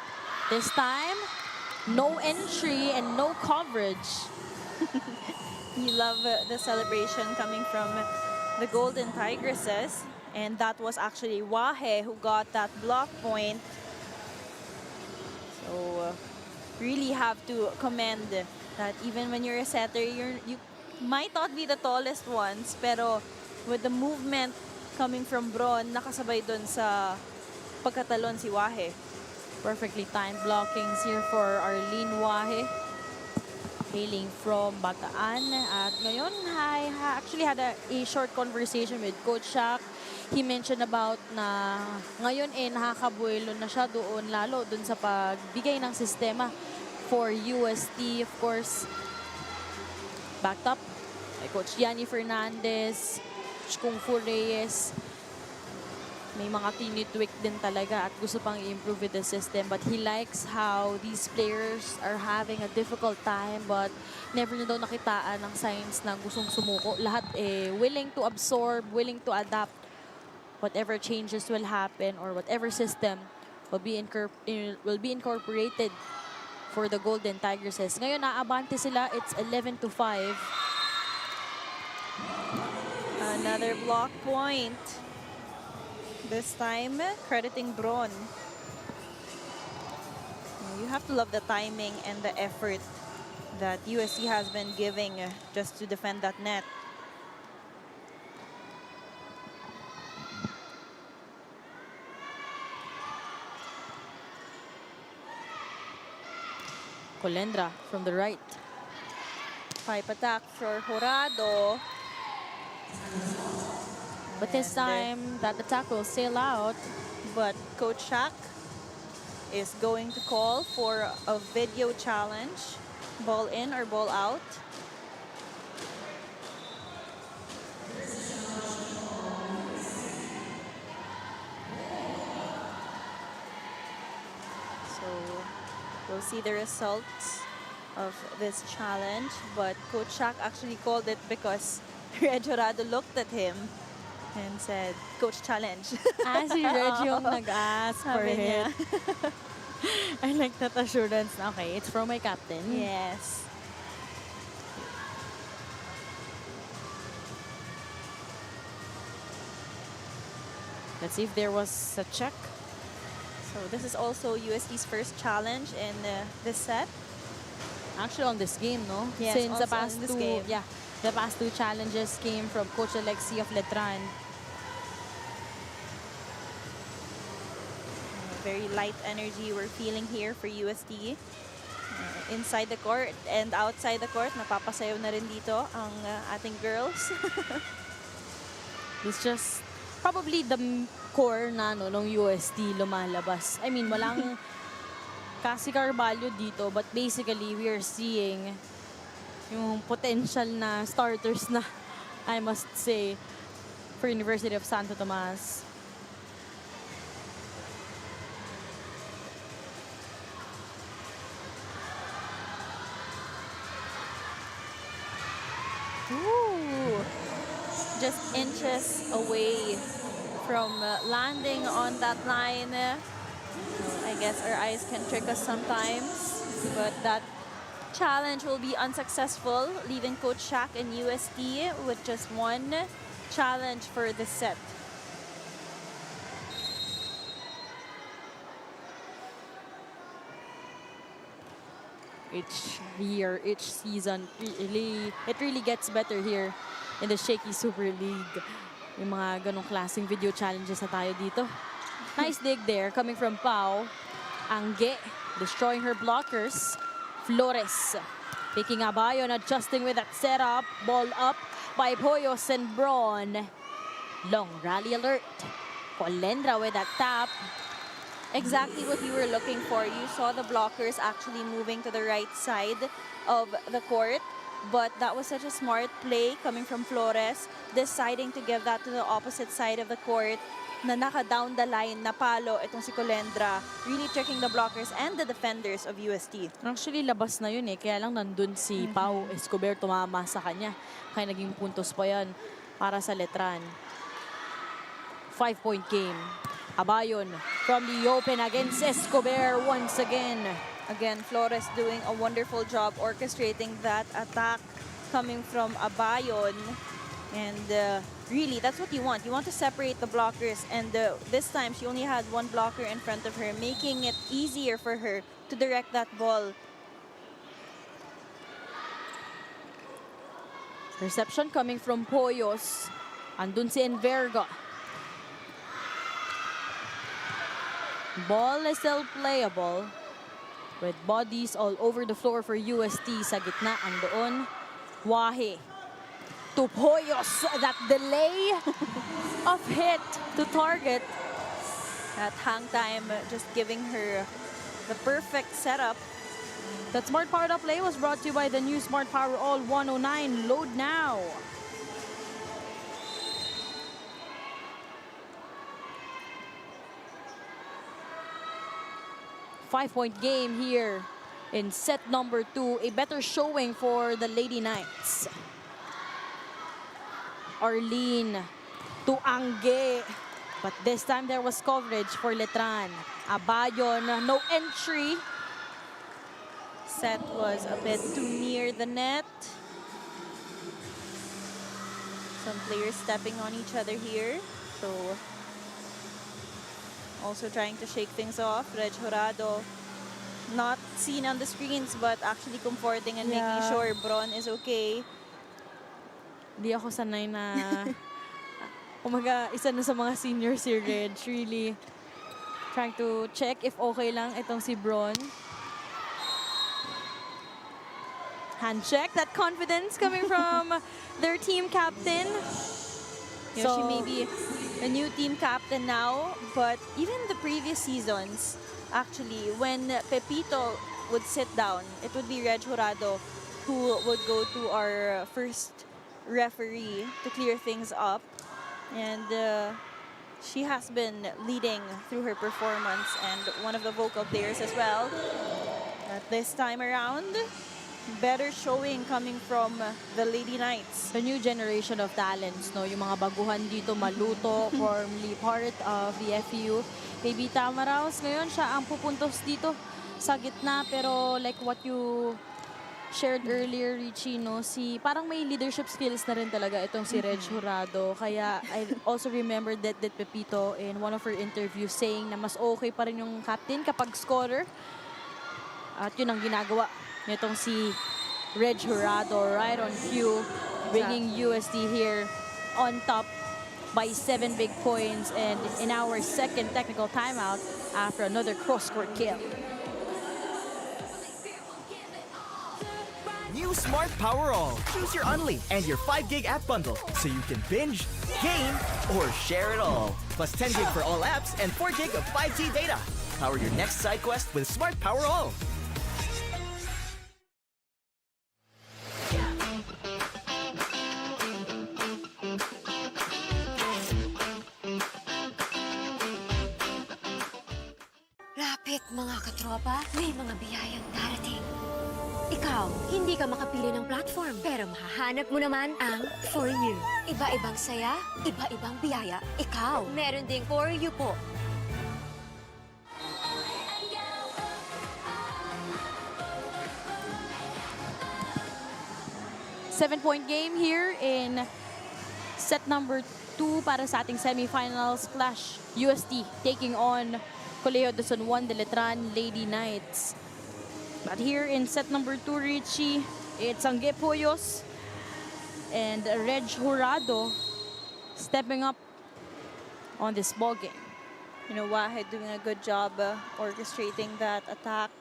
S2: This time, no entry and no coverage.
S3: You love the celebration coming from the Golden Tigresses. And that was actually Wahe who got that block point. So, really have to commend that even when you're a setter, you might not be the tallest ones, pero with the movement coming from Bron, nakasabay dun sa pagkatalon si Wahe.
S2: Perfectly timed blockings here for Arlene Wahe, hailing from Bataan. At ngayon, I actually had a short conversation with Coach Shak. He mentioned about na ngayon nakakabuelo na siya doon, lalo doon sa pagbigay ng sistema for UST, of course. Backed up by Coach Yanni Fernandez, Coach Kung Fu Reyes. May mga tinitweak din talaga at gusto pang i-improve with the system. But he likes how these players are having a difficult time but never niya daw nakitaan ng signs na gustong sumuko. Lahat willing to absorb, willing to adapt. Whatever changes will happen or whatever system will be incorporated for the Golden Tigresses. Ngayon, naabante sila. It's 11-5.
S3: Another block point. This time, crediting Bron. You have to love the timing and the effort that USC has been giving just to defend that net.
S2: Colendra from the right.
S3: Pipe attack for Jurado.
S2: But this time, that attack will sail out.
S3: But Coach Shak is going to call for a video challenge. Ball in or ball out. So we'll see the results of this challenge. But Coach Shak actually called it because Red Jurado looked at him and said, Coach, challenge.
S2: Si Reg yung nag-ask for
S3: Sabi niya.
S2: it. I like that assurance. Okay, it's from my captain.
S3: Yes.
S2: Let's see if there was a check.
S3: So this is also USD's first challenge in this set.
S2: Actually, on this game, no?
S3: Yes,
S2: Since the
S3: also
S2: past
S3: in this
S2: two,
S3: game.
S2: yeah, the past two challenges came from Coach Alexi of Letran.
S3: Very light energy we're feeling here for USD. Inside the court and outside the court, napapasayaw na rin dito ang ating girls.
S2: It's just probably the core na no, ng UST lumalabas. I mean, walang Cassie Carvalho dito, but basically we are seeing yung potential na starters na, I must say, for University of Santo Tomas.
S3: Ooh, just inches away from landing on that line. I guess our eyes can trick us sometimes, but that challenge will be unsuccessful, leaving Coach Shaq and UST with just one challenge for the set.
S2: Each year, each season, it really gets better here in the Shakey Super League. Yung mga ganong klaseng video challenges na tayo dito. Nice dig there coming from Pau. Angge destroying her blockers. Flores picking Abayon, adjusting with that setup. Ball up by Poyos and Braun. Long rally alert. Colendra with that tap.
S3: Exactly what you were looking for. You saw the blockers actually moving to the right side of the court, but that was such a smart play coming from Flores, deciding to give that to the opposite side of the court na naka-down the line na palo itong si Colendra, really tricking the blockers and the defenders of UST.
S2: Actually, labas na yun eh. Kaya lang nandun si Pau Escobar tumama sa kanya. Kaya naging puntos pa yan para sa Letran. 5-point game. Abayon from the open against Escobar once again.
S3: Again, Flores doing a wonderful job orchestrating that attack coming from Abayon. And really, that's what you want. You want to separate the blockers. And this time, she only had one blocker in front of her, making it easier for her to direct that ball.
S2: Reception coming from Poyos. Andun si Enverga. Ball is still playable with bodies all over the floor for UST. Sa gitna, andoon Wahe to Poyos. That delay of hit to target.
S3: That hang time just giving her the perfect setup.
S2: That Smart Powered Up play was brought to you by the new Smart Power All 109. Load now. Five-point game here in set number 2. A better showing for the Lady Knights. Arlene to Angge. But this time there was coverage for Letran. Abayon, no entry.
S3: Set was a bit too near the net. Some players stepping on each other here. So also trying to shake things off. Reg Jurado not seen on the screens but actually comforting and making sure Braun is okay.
S2: Di ako sanay na umaga isa na sa mga seniors si Reg. Really trying to check if okay lang itong si Braun. Hand check, that confidence coming from their team captain.
S3: You know, she may be a new team captain now, but even the previous seasons, actually, when Pepito would sit down, it would be Reg Jurado who would go to our first referee to clear things up. And she has been leading through her performance and one of the vocal players as well. But this time around, better showing coming from the Lady Knights.
S2: The new generation of talents, no? Yung mga baguhan dito, Maluto, formerly part of the FEU. Maybe Tamaraos, ngayon siya ang pupuntos dito sa gitna. Pero like what you shared earlier, Richie, no? Parang may leadership skills na rin talaga itong si Reg Jurado. Kaya I also remember that Pepito in one of her interviews saying na mas okay pa rin yung captain kapag scorer. At yun ang ginagawa nitong si Reg Jurado, right on cue, bringing USD here on top by 7 big points and in our second technical timeout after another cross-court kill.
S5: New Smart Power All. Choose your Unli and your 5 gig app bundle so you can binge, game, or share it all. Plus 10 gig for all apps and 4 gig of 5G data. Power your next side quest with Smart Power All.
S4: Lapit mga katropa, may mga biyayang darating. Ikaw, hindi ka makapili ng platform, pero mahahanap mo naman ang For You. Iba-ibang saya, iba-ibang biyaya. Ikaw, meron ding For You po.
S2: Seven-point game here in set number 2 para sa ating semifinals clash. UST taking on Colegio de San Juan de Letran Lady Knights. But here in set number 2, Richie, it's Angge Poyos and Reg Jurado stepping up on this ball game.
S3: You know, Wahid doing a good job orchestrating that attack.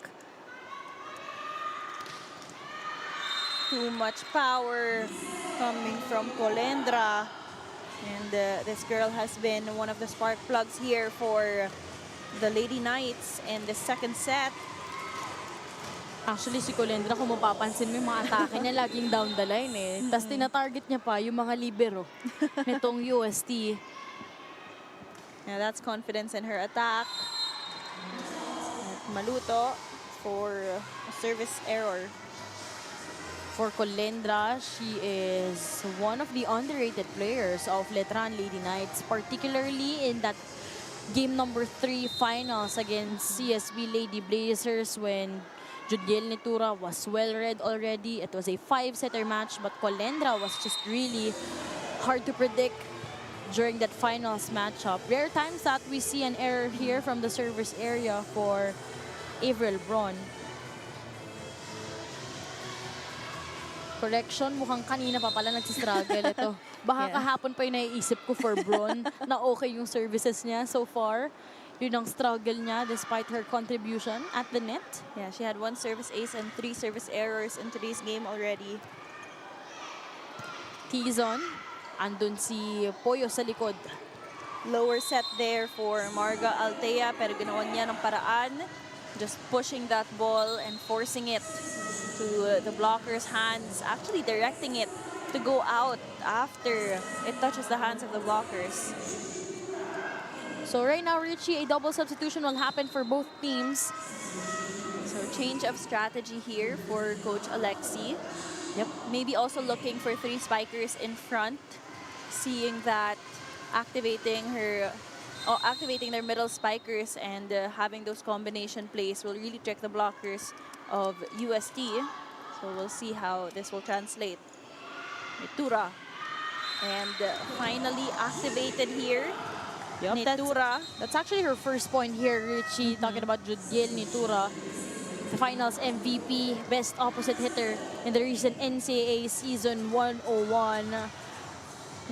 S3: Too much power coming from Colendra. And this girl has been one of the spark plugs here for the Lady Knights in the second set.
S2: Actually, si Colendra, kung mapapansin mo yung mga atake niya, laging down the line eh. Tapos tinatarget niya pa yung mga libero nitong UST.
S3: Now that's confidence in her attack. At Maluto for a service error.
S2: For Colendra, she is one of the underrated players of Letran Lady Knights, particularly in that game number 3 finals against CSB Lady Blazers when Judiel Nitura was well-read already. It was a 5-setter match, but Colendra was just really hard to predict during that finals matchup. Rare times that we see an error here from the service area for Avril Braun. Correction, mukhang kanina pa pala nagsistruggle ito. Baka kahapon pa yung naiisip ko for Braun na okay yung services niya so far. Yun ang struggle niya despite her contribution at the net.
S3: Yeah, she had 1 service ace and 3 service errors in today's game already.
S2: Tizon, andun si Poyo sa likod.
S3: Lower set there for Marga Altea, pero ginawa niya ng paraan. Just pushing that ball and forcing it to the blocker's hands. Actually directing it to go out after it touches the hands of the blockers.
S2: So right now, Richie, a double substitution will happen for both teams.
S3: So change of strategy here for Coach Alexi.
S2: Yep.
S3: Maybe also looking for 3 spikers in front, seeing that activating their middle spikers and having those combination plays will really trick the blockers of UST. So we'll see how this will translate. Nitura. And finally activated here.
S2: Yep,
S3: Nitura.
S2: that's actually her first point here, Richie, talking about Judiel Nitura, the finals MVP, best opposite hitter in the recent NCAA season 101.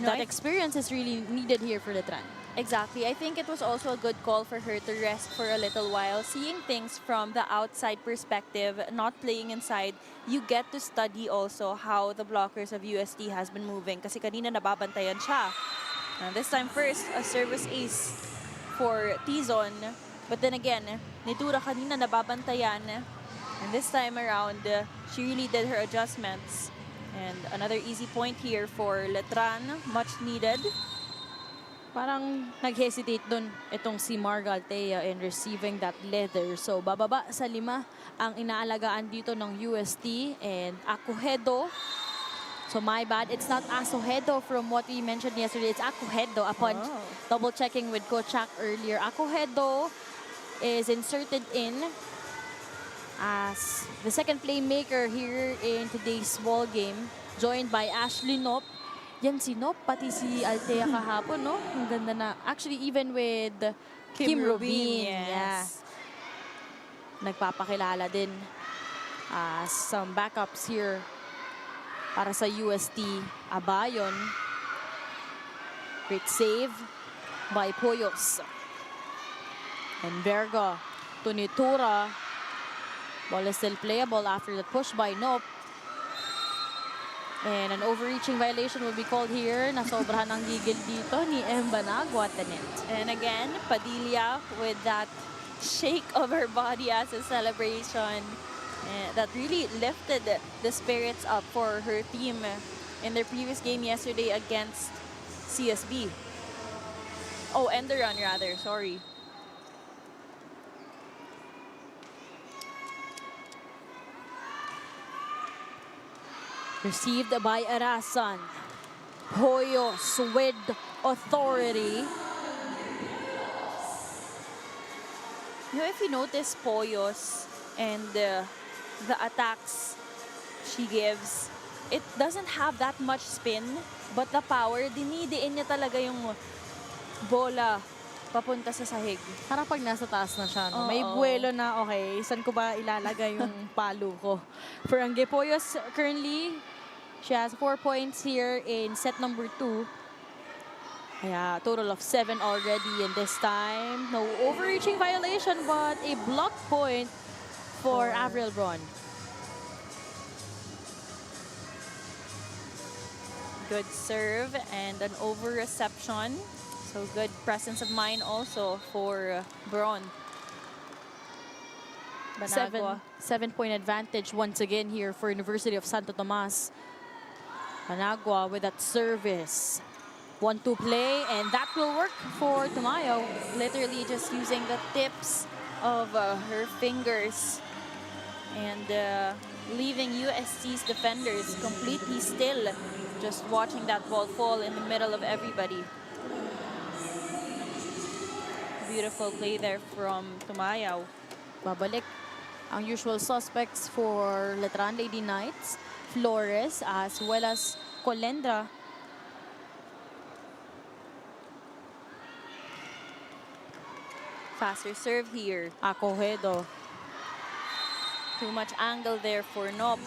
S2: That experience is really needed here for Letran.
S3: Exactly. I think it was also a good call for her to rest for a little while. Seeing things from the outside perspective, not playing inside, you get to study also how the blockers of UST has been moving. Kasi kanina nababantayan siya. This time first, a service ace for Tizon. But then again, Nitura kanina nababantayan. And this time around, she really did her adjustments. And another easy point here for Letran, much needed.
S2: Parang nag-hesitate dun itong si Marga Altea in receiving that leather. So bababa sa 5 ang inaalagaan dito ng UST and Acohedo. So my bad, it's not Asohedo from what we mentioned yesterday. It's Acohedo upon double checking with Coach Chak earlier. Acohedo is inserted in as the second playmaker here in today's ball game, joined by Ashley Nop. Yan si Nop, pati si Altea kahapon, no? Ang ganda na. Actually, even with Kim Rubin.
S3: Yes.
S2: Yeah. Nagpapakilala din some backups here para sa UST. Abayon. Great save by Poyos. And Verga to Nitura. Ball is still playable after the push by Nop. And an overreaching violation will be called here. Nasobrahan ang gigil dito ni Embanag. What the net.
S3: And again, Padilla with that shake of her body as a celebration. That really lifted the spirits up for her team in their previous game yesterday against CSB. Oh, end the run rather, sorry.
S2: Received by Arasan. Hoyos with authority.
S3: You know, if you notice Poyos and the attacks she gives, it doesn't have that much spin, but the power, dinidiin niya talaga yung bola papunta sa sahig.
S2: Parang pag nasa taas na siya, no? May
S3: Oo.
S2: buwelo na, okay, saan ko ba ilalagay yung palo ko? For Angge Poyos, currently, she has 4 points here in set number 2. Kaya total of 7 already, and this time, no overreaching violation, but a block point for Avril Bron.
S3: Good serve and an over reception. So good presence of mind also for Braun. Banagwa.
S2: 7-point advantage once again here for University of Santo Tomas. Banagwa with that service. 1-2 play, and that will work for Tumayo.
S3: Literally just using the tips of her fingers and leaving UST's defenders completely still, just watching that ball fall in the middle of everybody. Beautiful play there from Tumayo.
S2: Babalik ang usual suspects for Letran Lady Knights, Flores, as well as Colendra.
S3: Faster serve here.
S2: Acohedo.
S3: Too much angle there for Nop.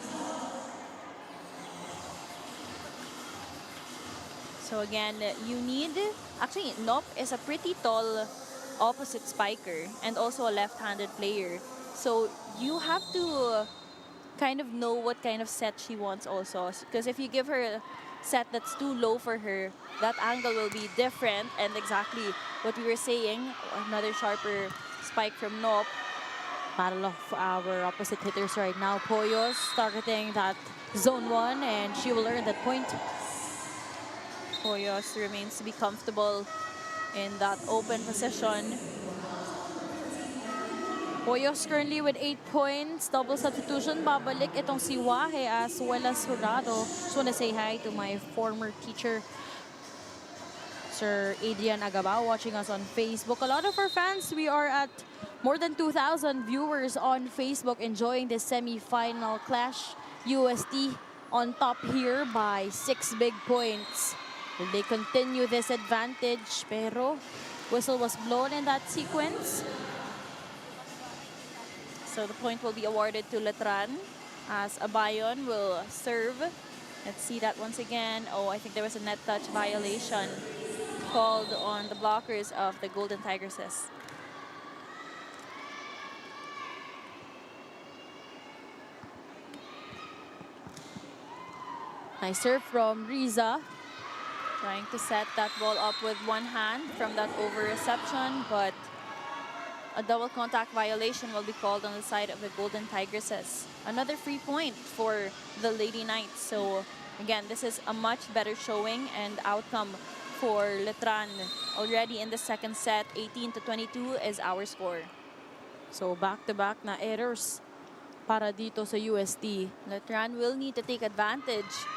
S3: So again, you need... Actually, Nop is a pretty tall opposite spiker and also a left-handed player. So you have to kind of know what kind of set she wants also. Because if you give her a set that's too low for her, that angle will be different. And exactly what we were saying, another sharper spike from Nop.
S2: Battle of our opposite hitters right now. Poyos targeting that zone 1, and she will earn that point.
S3: Poyos remains to be comfortable in that open position.
S2: Poyos currently with 8 points. Double substitution. Babalik itong si Wahe as well as Jurado. Just want to say hi to my former teacher, Sir Adrian Agabao, watching us on Facebook. A lot of our fans, we are at more than 2,000 viewers on Facebook enjoying this semi-final clash. UST on top here by 6 big points. Will they continue this advantage? Pero whistle was blown in that sequence.
S3: So the point will be awarded to Letran as Abayon will serve. Let's see that once again. Oh, I think there was a net touch violation called on the blockers of the Golden Tigresses.
S2: Nice serve from Riza.
S3: Trying to set that ball up with one hand from that over reception, but a double contact violation will be called on the side of the Golden Tigresses. Another free point for the Lady Knights. So again, this is a much better showing and outcome for Letran. Already in the second set, 18-22 is our score.
S2: So back-to-back na errors para dito sa UST.
S3: Letran will need to take advantage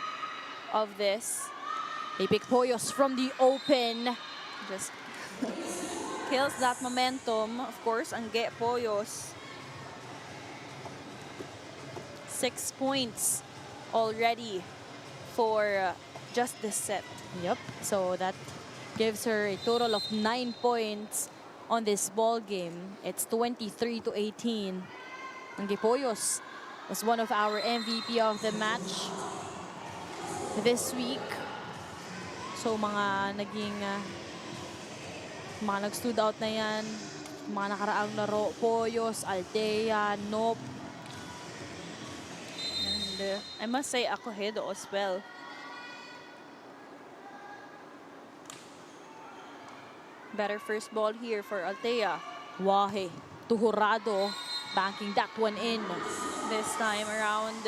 S3: of this.
S2: They pick Poyos from the open.
S3: Just kills that momentum. Of course, Angge Poyos. 6 points already for just this set.
S2: Yep. So that gives her a total of 9 points on this ball game. It's 23-18. Angge Poyos was one of our MVP of the match this week. So mga naging mga nag-stood out na yan, mga nakaraang laro, Poyos, Altea, Nop.
S3: And I must say Acohedo as well. Better first ball here for Altea.
S2: Wahe to Jurado, banking that one in.
S3: This time around,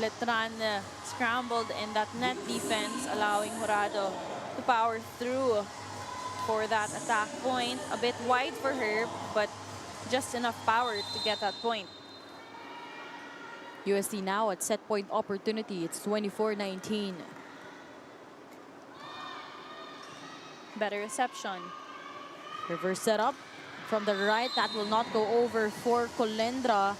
S3: Letran scrambled in that net defense, allowing Jurado to power through for that attack point. A bit wide for her, but just enough power to get that point.
S2: USD now at set point opportunity. It's 24-19.
S3: Better reception.
S2: Reverse setup from the right. That will not go over for Colendra.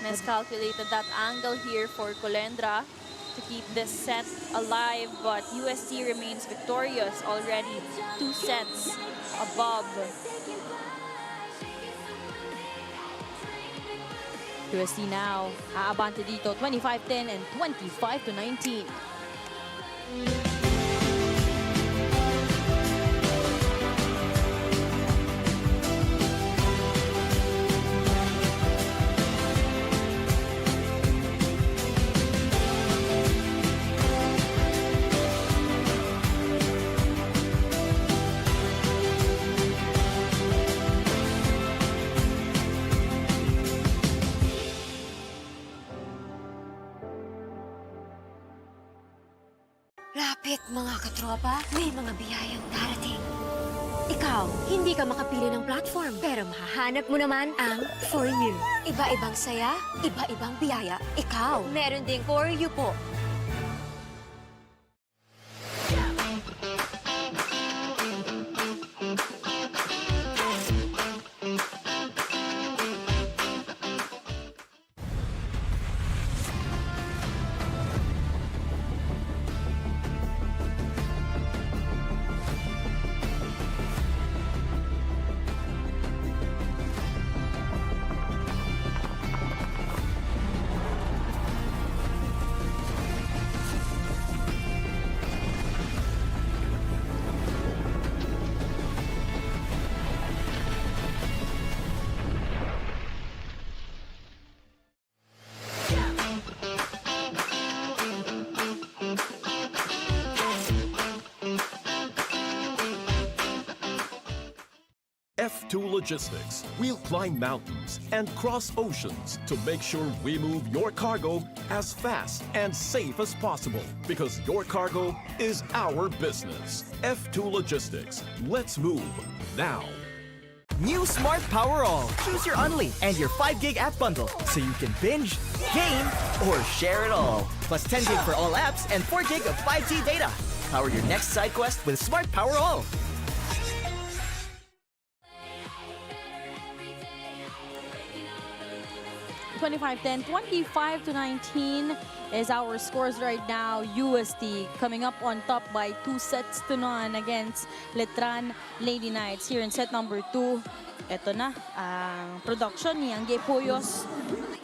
S3: Miscalculated that angle here for Colendra to keep this set alive, but UST remains victorious already. 2 sets above.
S2: USD now aabante dito 25-10 and 25-19.
S4: Lapit mga katropa, may mga biyayang darating. Ikaw, hindi ka makapili ng platform, pero mahahanap mo naman ang For You. Iba-ibang saya, iba-ibang biyaya. Ikaw, meron ding For You po.
S7: F2 Logistics. We'll climb mountains and cross oceans to make sure we move your cargo as fast and safe as possible because your cargo is our business. F2 Logistics. Let's move now.
S5: New Smart Power All. Choose your Unli and your 5 gig app bundle so you can binge, game, or share it all. Plus 10 gig for all apps and 4 gig of 5G data. Power your next side quest with Smart Power All.
S2: 25-10, 25-19 is our scores right now. UST coming up on top by 2-0 against Letran Lady Knights here in set number 2. Ito na ang production ni Angge Poyos,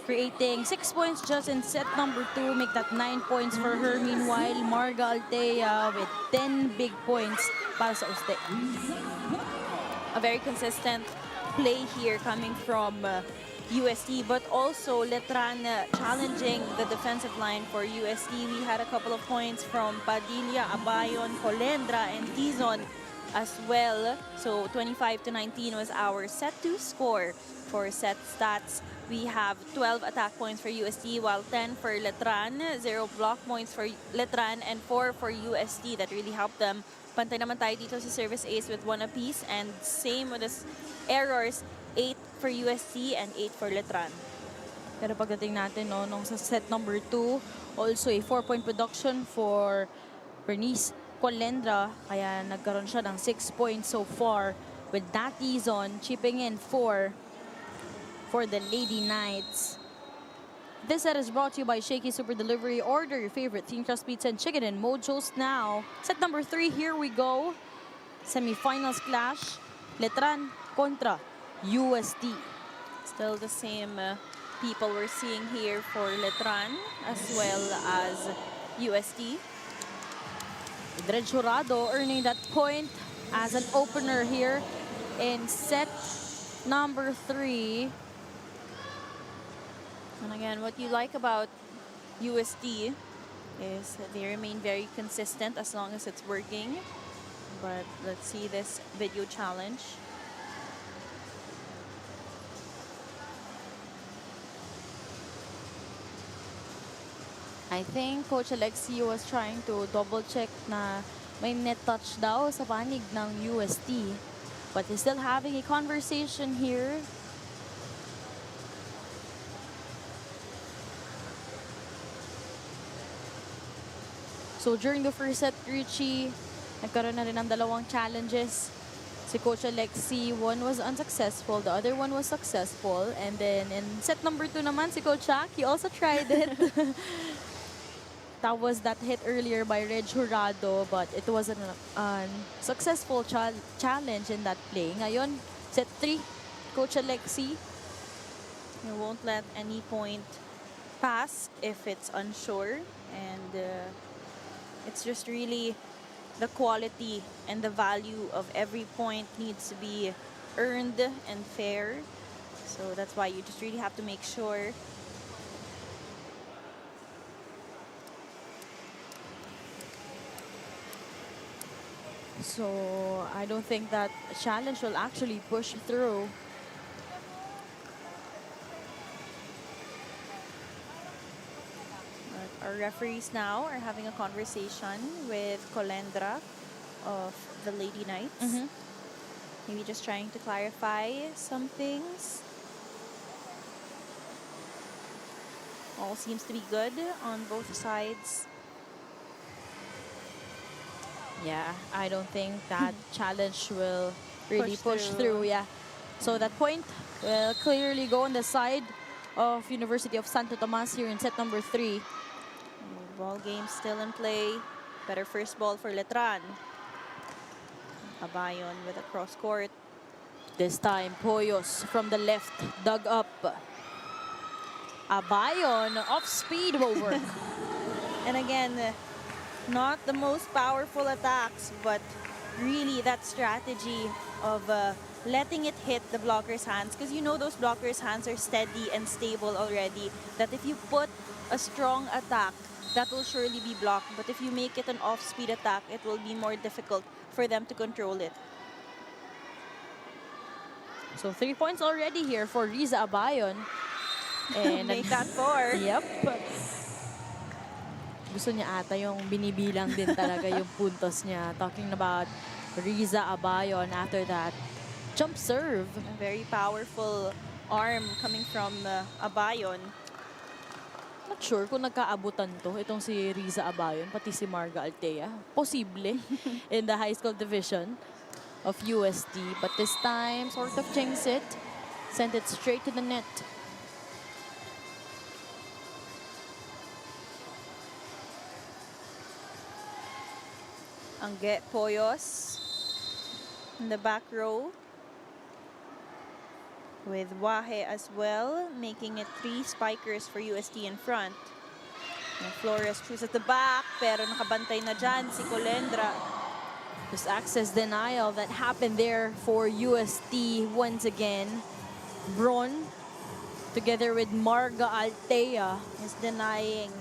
S2: creating 6 points just in set number 2. Make that 9 points for her. Meanwhile, Marga Altea with 10 big points para sa Uste.
S3: A very consistent play here coming from UST, but also Letran challenging the defensive line for UST. We had a couple of points from Padilla, Abayon, Colendra, and Tizon as well. So 25-19 was our set 2 score. For set stats, we have 12 attack points for UST, while 10 for Letran, 0 block points for Letran, and 4 for UST. That really helped them. Pantay naman tayo dito sa service ace with 1 apiece, and same with the errors, 8 for UST and 8 for Letran.
S2: Pero pagdating natin nung sa set number 2, also a 4-point production for Bernice Colendra. Kaya nagkaroon siya ng 6 points so far, with that Tizon chipping in 4 for the Lady Knights. This set is brought to you by Shakey Super Delivery. Order your favorite thin crust pizza and chicken in Mojo's now. Set number 3, here we go. Semifinals clash. Letran kontra UST.
S3: Still the same people we're seeing here for Letran as well as UST.
S2: Dred Jurado earning that point as an opener here in set number 3.
S3: And again, what you like about UST is they remain very consistent as long as it's working. But let's see this video challenge.
S2: I think Coach Alexio was trying to double check na may net touch daw sa panig ng UST. But he's still having a conversation here. So during the first set, Richie, nagkaroon na rin ng dalawang challenges. Si Coach Alexi, one was unsuccessful, the other one was successful. And then in set number 2 naman, si Coach Shak, he also tried it. That was that hit earlier by Reg Jurado, but it was an successful challenge in that play. Ngayon, set 3, Coach Alexi.
S3: You won't let any point pass if it's unsure. And it's just really the quality and the value of every point needs to be earned and fair. So that's why you just really have to make sure.
S2: So I don't think that challenge will actually push through.
S3: But our referees now are having a conversation with Colendra of the Lady Knights. Maybe just trying to clarify some things. All seems to be good on both sides.
S2: Yeah, I don't think that challenge will really
S3: Push
S2: push
S3: through.
S2: through. Yeah. So that point will clearly go on the side of University of Santo Tomas here in set number 3.
S3: Ball game still in play. Better first ball for Letran. Abayon with a cross court.
S2: This time, Poyos from the left, dug up. Abayon off speed will work.
S3: And again, not the most powerful attacks, but really that strategy of letting it hit the blocker's hands, because you know those blockers' hands are steady and stable already, that if you put a strong attack, that will surely be blocked. But if you make it an off-speed attack, it will be more difficult for them to control it.
S2: So 3 points already here for Riza Abayon. And
S3: Make that 4.
S2: Yep. Gusto niya ata yung binibilang din talaga yung puntos niya. Talking about Riza Abayon after that jump serve.
S3: A very powerful arm coming from Abayon.
S2: Not sure kung nagkaabutan to, itong si Riza Abayon, pati si Marga Altea. Posible in the high school division of USD. But this time, sort of jinx it. Sent it straight to the net.
S3: Angge Poyos in the back row. With Wahe as well, making it 3 spikers for UST in front. And Flores chooses at the back, pero nakabantay na dyan si Colendra.
S2: This access denial that happened there for UST once again. Bron, together with Marga Altea,
S3: Is denying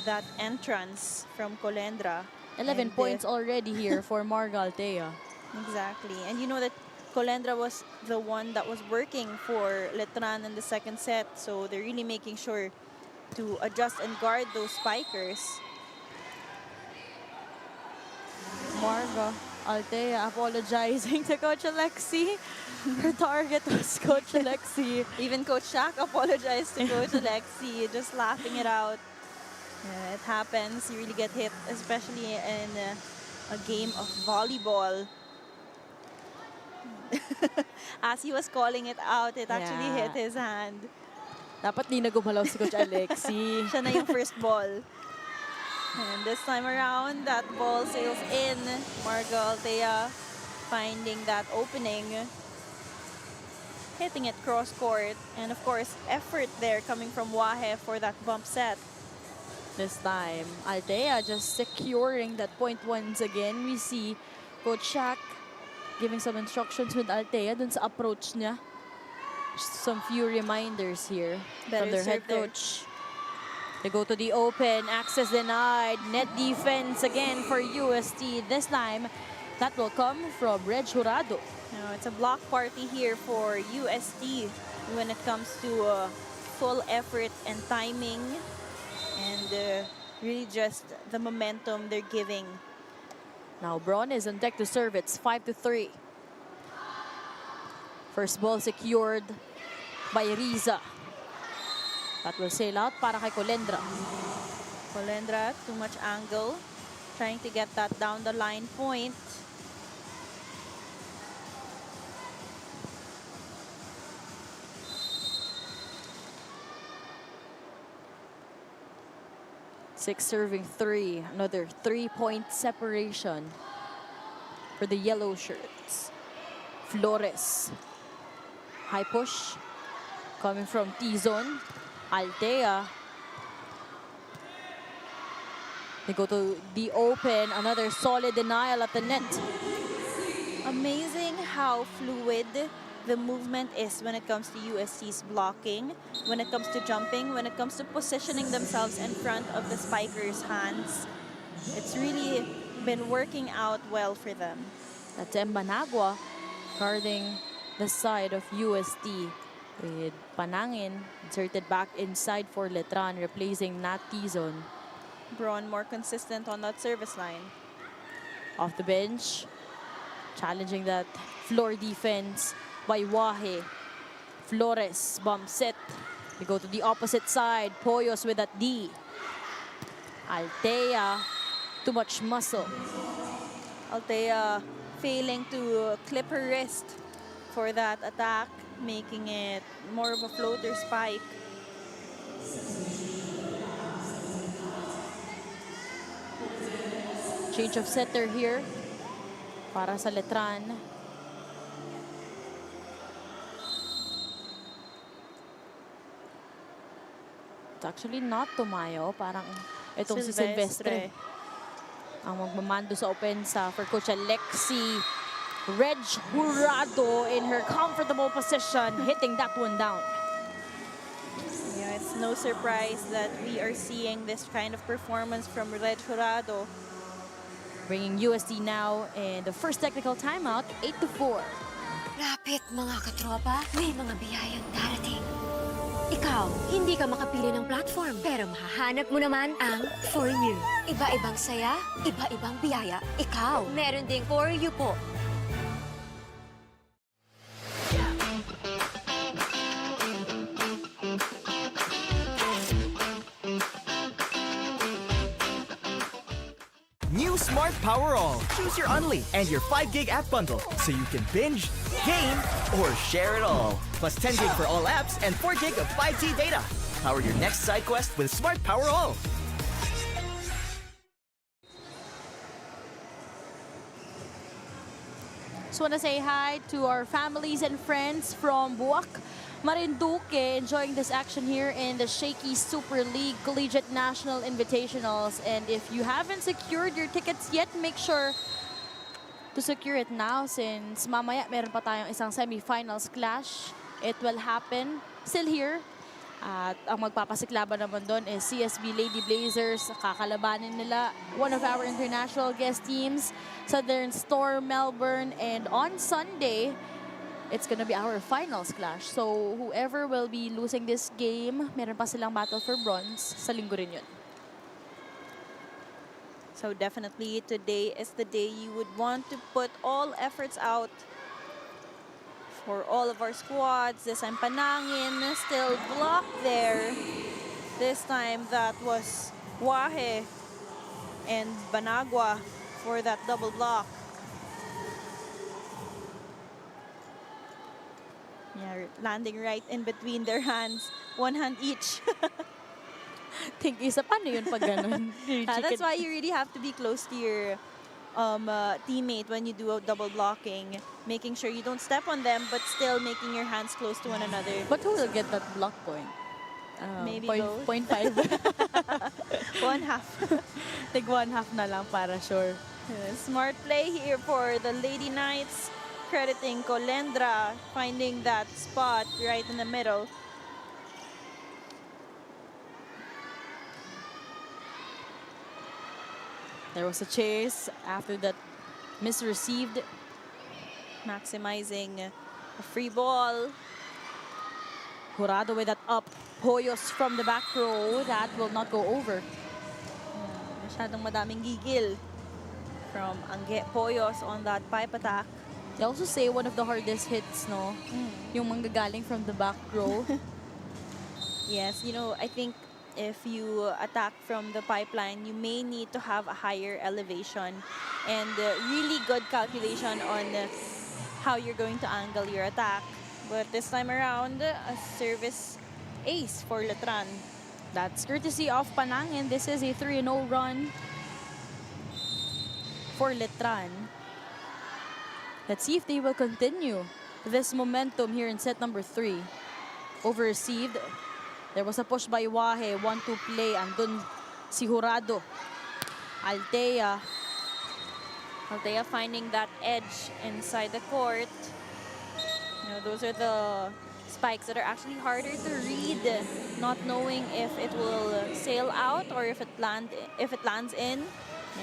S3: that entrance from Colendra.
S2: 11
S3: And,
S2: points already here for Marga Altea.
S3: Exactly. And you know that Colendra was the one that was working for Letran in the second set. So they're really making sure to adjust and guard those spikers.
S2: Marga Altea apologizing to Coach Alexi. Her target was Coach Alexi.
S3: Even Coach Shak apologized to Coach Alexi, just laughing it out. It happens. You really get hit, especially in a game of volleyball. As he was calling it out, it actually
S2: Yeah.
S3: hit his hand.
S2: Dapat di na gumalaw si Coach Alexi.
S3: Siya na yung first ball. And this time around, that ball sails in. Marga Altea finding that opening. Hitting it cross court. And of course, effort there coming from Wahe for that bump set.
S2: This time, Altea just securing that point once again. We see Coach Shak giving some instructions with Altea dun sa approach niya. Just some few reminders here from
S3: Better
S2: their head
S3: serve there.
S2: coach. They go to the open, access denied, net defense again for UST. This time, that will come from Reg Jurado.
S3: Now, it's a block party here for UST when it comes to full effort and timing and really just the momentum they're giving.
S2: Now, Braun is on deck to serve. It's 5-3. First ball secured by Riza. That will sail out para kay Colendra.
S3: Colendra, too much angle. Trying to get that down the line point.
S2: Six serving three. Another 3-point separation for the yellow shirts. Flores. High push. Coming from T-zone. Altea. They go to the open. Another solid denial at the net.
S3: Amazing how fluid the movement is when it comes to USC's blocking, when it comes to jumping, when it comes to positioning themselves in front of the spikers' hands. It's really been working out well for them.
S2: That's Managua guarding the side of UST with Panangin inserted back inside for Letran, replacing Nat Tizon.
S3: Braun more consistent on that service line.
S2: Off the bench, challenging that floor defense by Wahe. Flores, bump set. We go to the opposite side. Poyos with that D. Altea, too much muscle.
S3: Altea failing to clip her wrist for that attack, making it more of a floater spike.
S2: Change of setter here para sa Letran. It's actually not Tumayo. Parang itong si Silvestre ang magmamando sa opensa for Coach Alexi. Reg Jurado in her comfortable position, hitting that one down.
S3: Yeah, it's no surprise that we are seeing this kind of performance from Reg Jurado.
S2: Bringing USD now in the first technical timeout, 8-4.
S4: Lapit mga katropa, may mga biyayang darating. Ikaw, hindi ka makapili ng platform, pero mahahanap mo naman ang For You. Iba-ibang saya, iba-ibang biyaya. Ikaw, meron ding For You po.
S5: New Smart Power All. Choose your Unli and your 5 gig app bundle so you can binge, game, or share it all. Plus 10 gig for all apps and 4 gig of 5G data. Power your next side quest with Smart Power All.
S2: Just want to say hi to our families and friends from Buwak, Marinduque, enjoying this action here in the Shakey Super League Collegiate National Invitationals. And if you haven't secured your tickets yet, make sure to secure it now since mamaya meron pa tayong isang semifinals clash. It will happen still here. At ang magpapasiklaban naman doon is CSB Lady Blazers. Kakalabanin nila one of our international guest teams, Southern Storm Melbourne. And on Sunday, it's gonna be our finals clash. So whoever will be losing this game, meron pa silang battle for bronze. Sa linggo rin yun.
S3: So definitely today is the day you would want to put all efforts out for all of our squads. This time Panangin still blocked there. This time that was Wahe and Banagua for that double block. Yeah, landing right in between their hands. One hand each.
S2: Think isa, paano yun pag ganun?
S3: That's why you really have to be close to your teammate when you do a double blocking. Making sure you don't step on them, but still making your hands close to one another.
S2: But who will get that block point?
S3: Maybe
S2: point,
S3: those.
S2: 0.5.
S3: One half.
S2: Take 1/2 na lang para sure.
S3: Smart play here for the Lady Knights. Crediting Colendra, finding that spot right in the middle.
S2: There was a chase after that misreceived.
S3: Maximizing a free ball.
S2: Jurado with that up. Hoyos from the back row. That will not go over.
S3: Masyadong madaming gigil from Angge Poyos on that pipe attack.
S2: They also say one of the hardest hits, no? Yung manggagaling from the back row.
S3: Yes, you know, I think if you attack from the pipeline, you may need to have a higher elevation and really good calculation on how you're going to angle your attack. But this time around, a service ace for Letran.
S2: That's courtesy of Panangin. This is a 3-0 run for Letran. Let's see if they will continue this momentum here in set number 3. Over-received. There was a push by Wahe. 1-2 play. Andun si Jurado. Altea.
S3: Altea finding that edge inside the court. You know, those are the spikes that are actually harder to read, not knowing if it will sail out or if it lands in.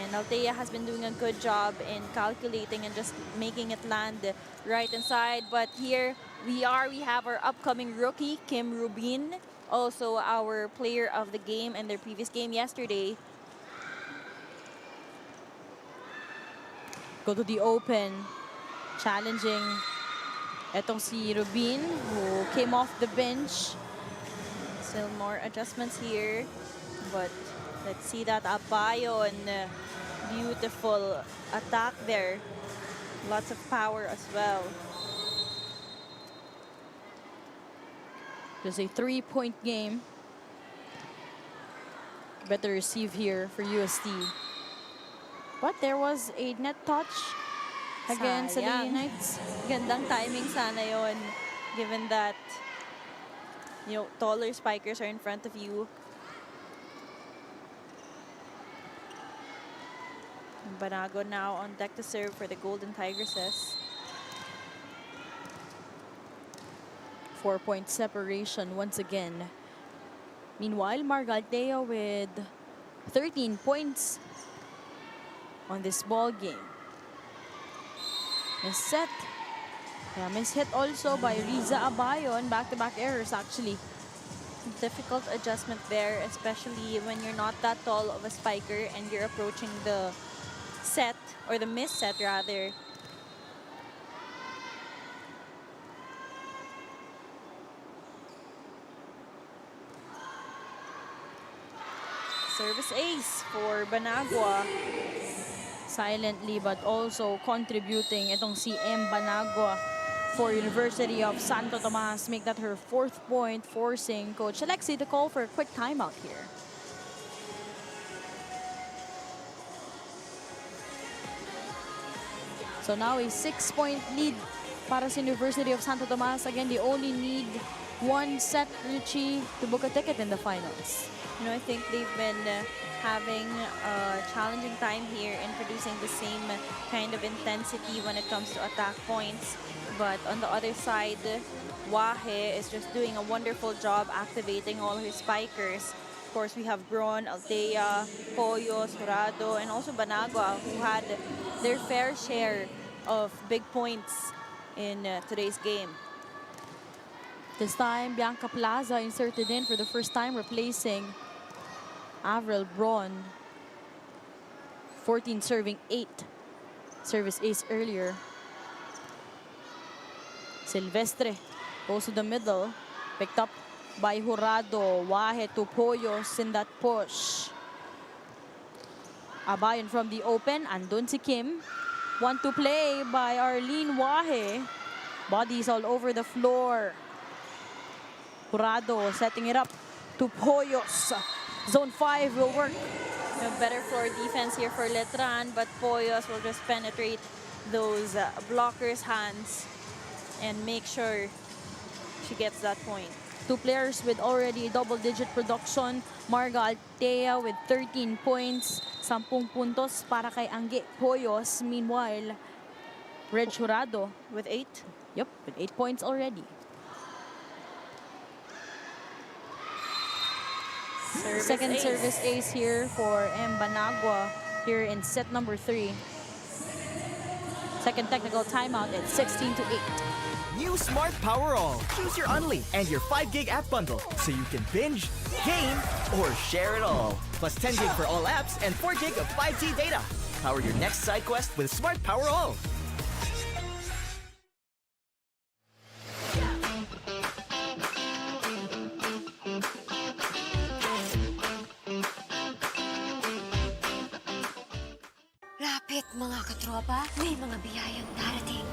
S3: And Altea has been doing a good job in calculating and just making it land right inside. But here we have our upcoming rookie, Kim Rubin, also our player of the game in their previous game yesterday.
S2: Go to the open. Challenging etong si Rubin, who came off the bench.
S3: Still more adjustments here, but let's see that Abayon. Beautiful attack there. Lots of power as well.
S2: Just a 3-point game. Better receive here for UST. But there was a net touch against the
S3: Sayang.
S2: Knights.
S3: Gandang timing sana yon, given that taller spikers are in front of you. Banago now on deck to serve for the Golden Tigresses.
S2: 4-point separation once again. Meanwhile, Margalteo with 13 points on this ball game. Miss set. Yeah, miss hit also by Riza Abayon. Back-to-back errors actually.
S3: Difficult adjustment there, especially when you're not that tall of a spiker and you're approaching the set, or the miss set rather. Service ace for Banagua.
S2: Silently but also contributing itong si M. Banagua for University of Santo Tomas. Make that her 4th point, forcing Coach Alexi to call for a quick timeout here. So now a 6-point lead para sa University of Santo Tomas. Again, they only need 1 set, Richie, to book a ticket in the finals.
S3: You know, I think they've been having a challenging time here in producing the same kind of intensity when it comes to attack points. But on the other side, Wahe is just doing a wonderful job activating all his spikers. Of course, we have Bron, Altea, Pollo, Jurado, and also Banagua, who had their fair share of big points in today's game.
S2: This time, Bianca Plaza inserted in for the first time, replacing Avril Braun. 14 serving 8. Service ace earlier. Silvestre goes to the middle. Picked up by Jurado. Wahe to Poyos in that push. Abayon from the open. Andun si Kim. 1-2 play by Arlene Wahe. Bodies all over the floor. Jurado setting it up to Poyos. Zone 5 will work.
S3: A better floor defense here for Letran, but Poyos will just penetrate those blockers' hands and make sure she gets that point.
S2: 2 players with already double-digit production. Marga Altea with 13 points. 10 puntos para kay Angge Poyos. Meanwhile, Red Jurado
S3: With 8.
S2: Yep, with 8 points already. Second
S3: ace.
S2: service ace here for M. Banagua here in set number 3. Second technical timeout at 16-8.
S5: New Smart Power All. Choose your Unli and your 5 gig app bundle so you can binge, game, or share it all. Plus 10 gig for all apps and 4 gig of 5G data. Power your next side quest with Smart Power All.
S4: Ngunit mga katropa, may mga biyayang darating.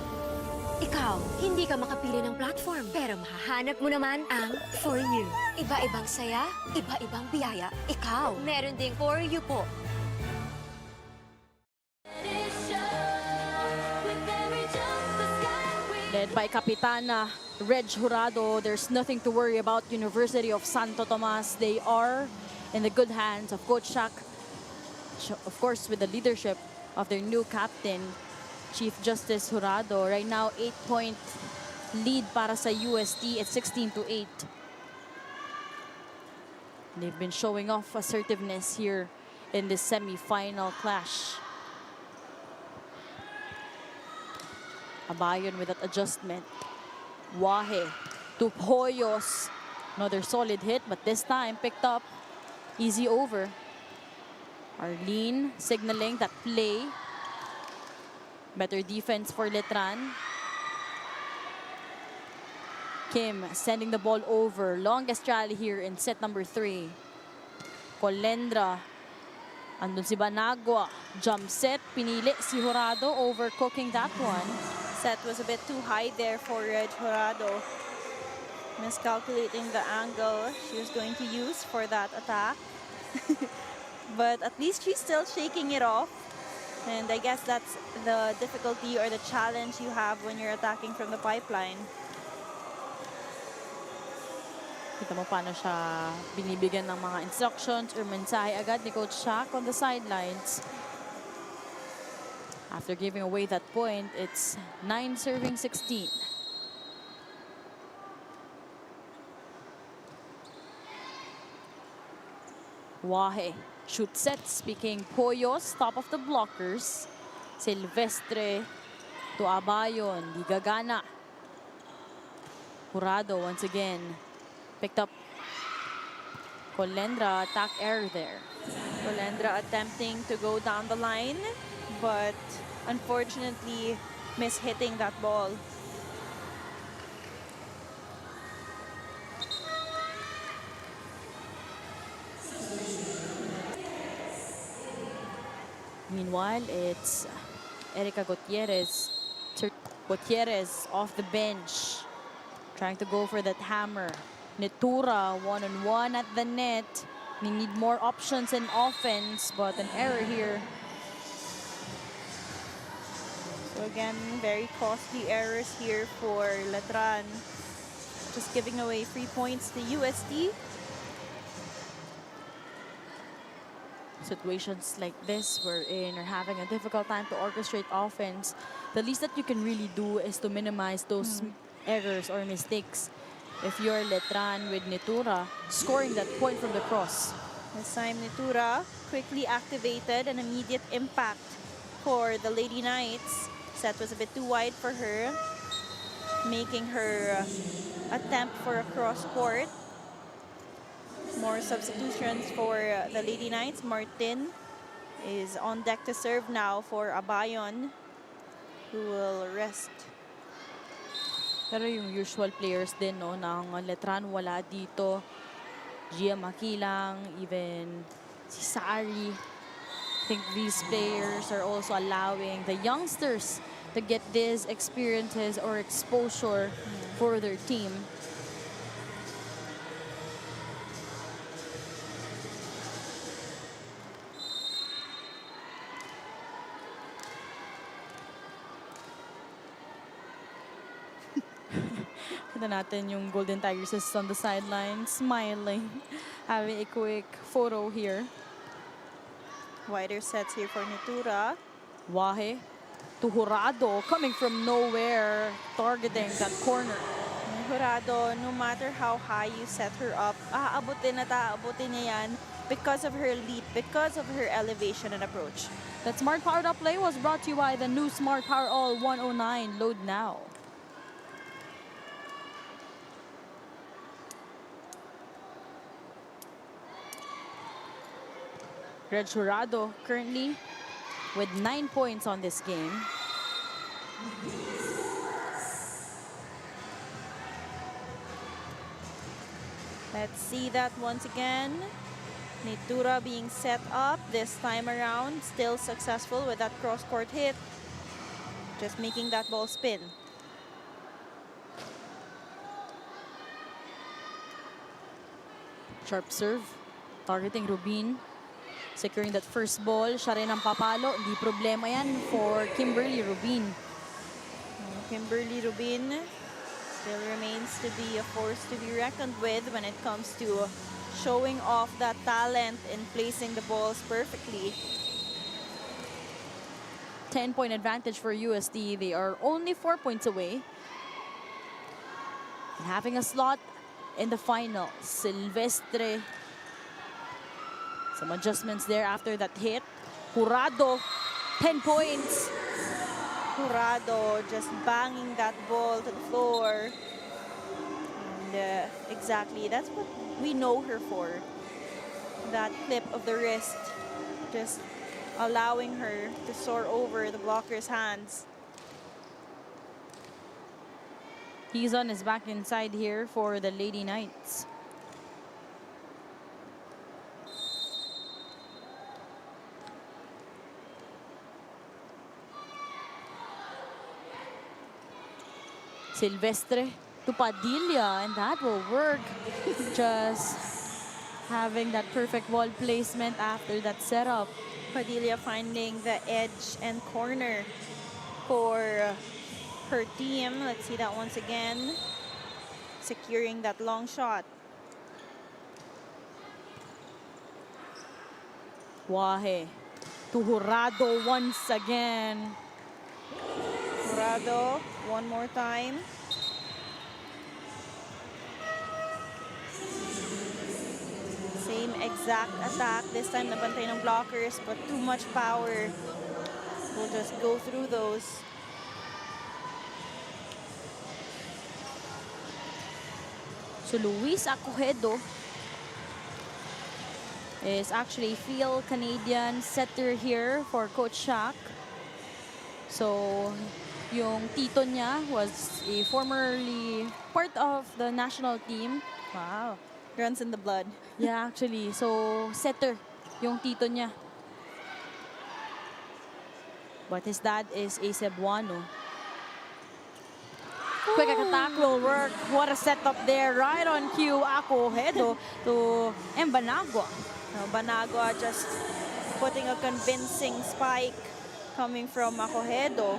S4: Ikaw, hindi ka makapili ng platform, pero mahahanap mo naman ang For You. Iba-ibang saya, iba-ibang biyaya. Ikaw, meron ding For You po.
S2: Led by Kapitana Reg Jurado, there's nothing to worry about University of Santo Tomas. They are in the good hands of Coach Shak, of course with the leadership of their new captain, Chief Justice Jurado. Right now, 8-point lead para sa UST at 16-8. They've been showing off assertiveness here in this semi-final clash. Abayon with that adjustment. Wahe to Hoyos. Another solid hit, but this time picked up. Easy over. Arlene signaling that play. Better defense for Letran. Kim sending the ball over. Longest rally here in set number 3. Colendra. Andun si Banagwa. Jump set. Pinili si Jurado, overcooking that one.
S3: Set was a bit too high there for Reg Jurado. Miscalculating the angle she was going to use for that attack. But at least she's still shaking it off. And I guess that's the difficulty or the challenge you have when you're attacking from the pipeline.
S2: Kita mo paano siya binibigyan ng mga instructions or mensahe agad ni Coach Shak on the sidelines. After giving away that point, it's 9-16. Wahe. Shoot sets, speaking Poyos, top of the blockers. Silvestre to Abayon, di gagana. Jurado once again picked up. Colendra, attack error there.
S3: Colendra attempting to go down the line, but unfortunately mishitting that ball.
S2: Meanwhile, it's Erica Gutierrez. Gutierrez off the bench, trying to go for that hammer. Netura one-on-one at the net. They need more options in offense, but an error here.
S3: So again, very costly errors here for Letran. Just giving away 3 points to UST.
S2: Situations like this wherein are having a difficult time to orchestrate offense, the least that you can really do is to minimize those errors or mistakes. If you're Letran with Netura scoring that point from the cross.
S3: This time Netura quickly activated an immediate impact for the Lady Knights. Set was a bit too wide for her, making her attempt for a cross court. More substitutions for the Lady Knights. Martin is on deck to serve now for Abayon, who will rest.
S2: Pero yung usual players din no, ng Letran wala dito. Gia Makilang, even si Sari. I think these players are also allowing the youngsters to get these experiences or exposure for their team. Kita natin yung Golden Tigers on the sideline, smiling, having a quick photo here.
S3: Wider sets here for Netura.
S2: Wahe to Jurado, coming from nowhere, targeting that corner.
S3: Jurado, no matter how high you set her up, aabutin at aabutin niya yan because of her leap, because of her elevation and approach.
S2: That Smart Powered Up play was brought to you by the new Smart Power All 109. Load now. Reg Jurado currently with 9 points on this game.
S3: Let's see that once again. Nitura being set up this time around, still successful with that cross-court hit. Just making that ball spin.
S2: Sharp serve. Targeting Rubin. Securing that first ball. Siya rin ang papalo. Hindi problema yan for Kimberly Rubin.
S3: Kimberly Rubin still remains to be a force to be reckoned with when it comes to showing off that talent in placing the balls perfectly.
S2: 10-point advantage for USD. They are only 4 points away. And having a slot in the final. Silvestre. Some adjustments there after that hit. Jurado, 10 points.
S3: Jurado just banging that ball to the floor. And exactly, that's what we know her for. That clip of the wrist. Just allowing her to soar over the blocker's hands.
S2: He's on his back inside here for the Lady Knights. Silvestre to Padilla, and that will work. Just having that perfect ball placement after that setup.
S3: Padilla finding the edge and corner for her team. Let's see that once again. Securing that long shot.
S2: Wahe to Jurado once again.
S3: Jurado, one more time. Same exact attack. This time nabantay ng blockers, but too much power. We'll just go through those.
S2: So Luis Acojedo is actually field Canadian setter here for Coach Shaq. So yung tito niya was a formerly part of the national team.
S3: Wow. Runs in the blood.
S2: Yeah, actually. So setter yung tito niya. But his dad is a Cebuano. Quick attack will work. What a setup there. Right on cue. Acojedo to Embanagua.
S3: Banagua just putting a convincing spike coming from Acojedo.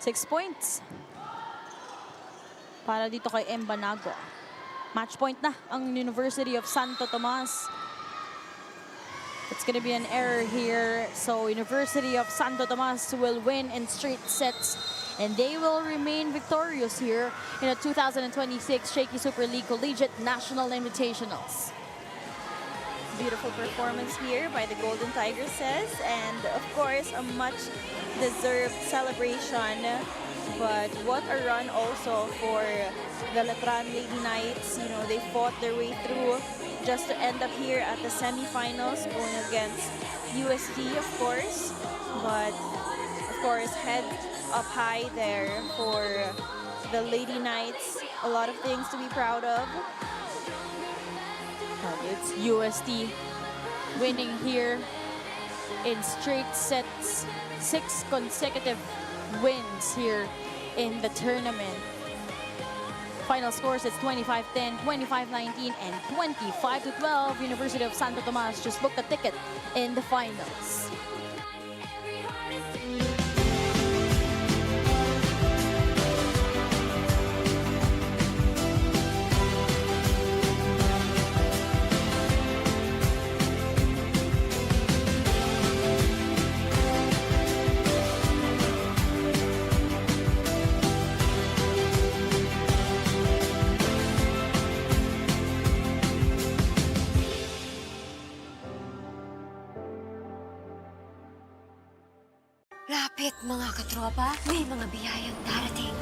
S2: Six points para dito kay Embanagua. Match point na ang University of Santo Tomas. It's going to be an error here. So University of Santo Tomas will win in straight sets. And they will remain victorious here in the 2026 Shakey Super League Collegiate National Invitationals.
S3: Beautiful performance here by the Golden Tigresses, and of course a much deserved celebration. But what a run also for the Letran Lady Knights. You know, they fought their way through just to end up here at the semifinals, going against USD, of course. But of course, head up high there for the Lady Knights. A lot of things to be proud of.
S2: It's USD winning here in straight sets. 6 consecutive wins here in the tournament. Final scores, it's 25-10, 25-19, and 25-12. University of Santo Tomas just booked a ticket in the finals.
S4: Lapit mga katropa, may mga biyayang darating.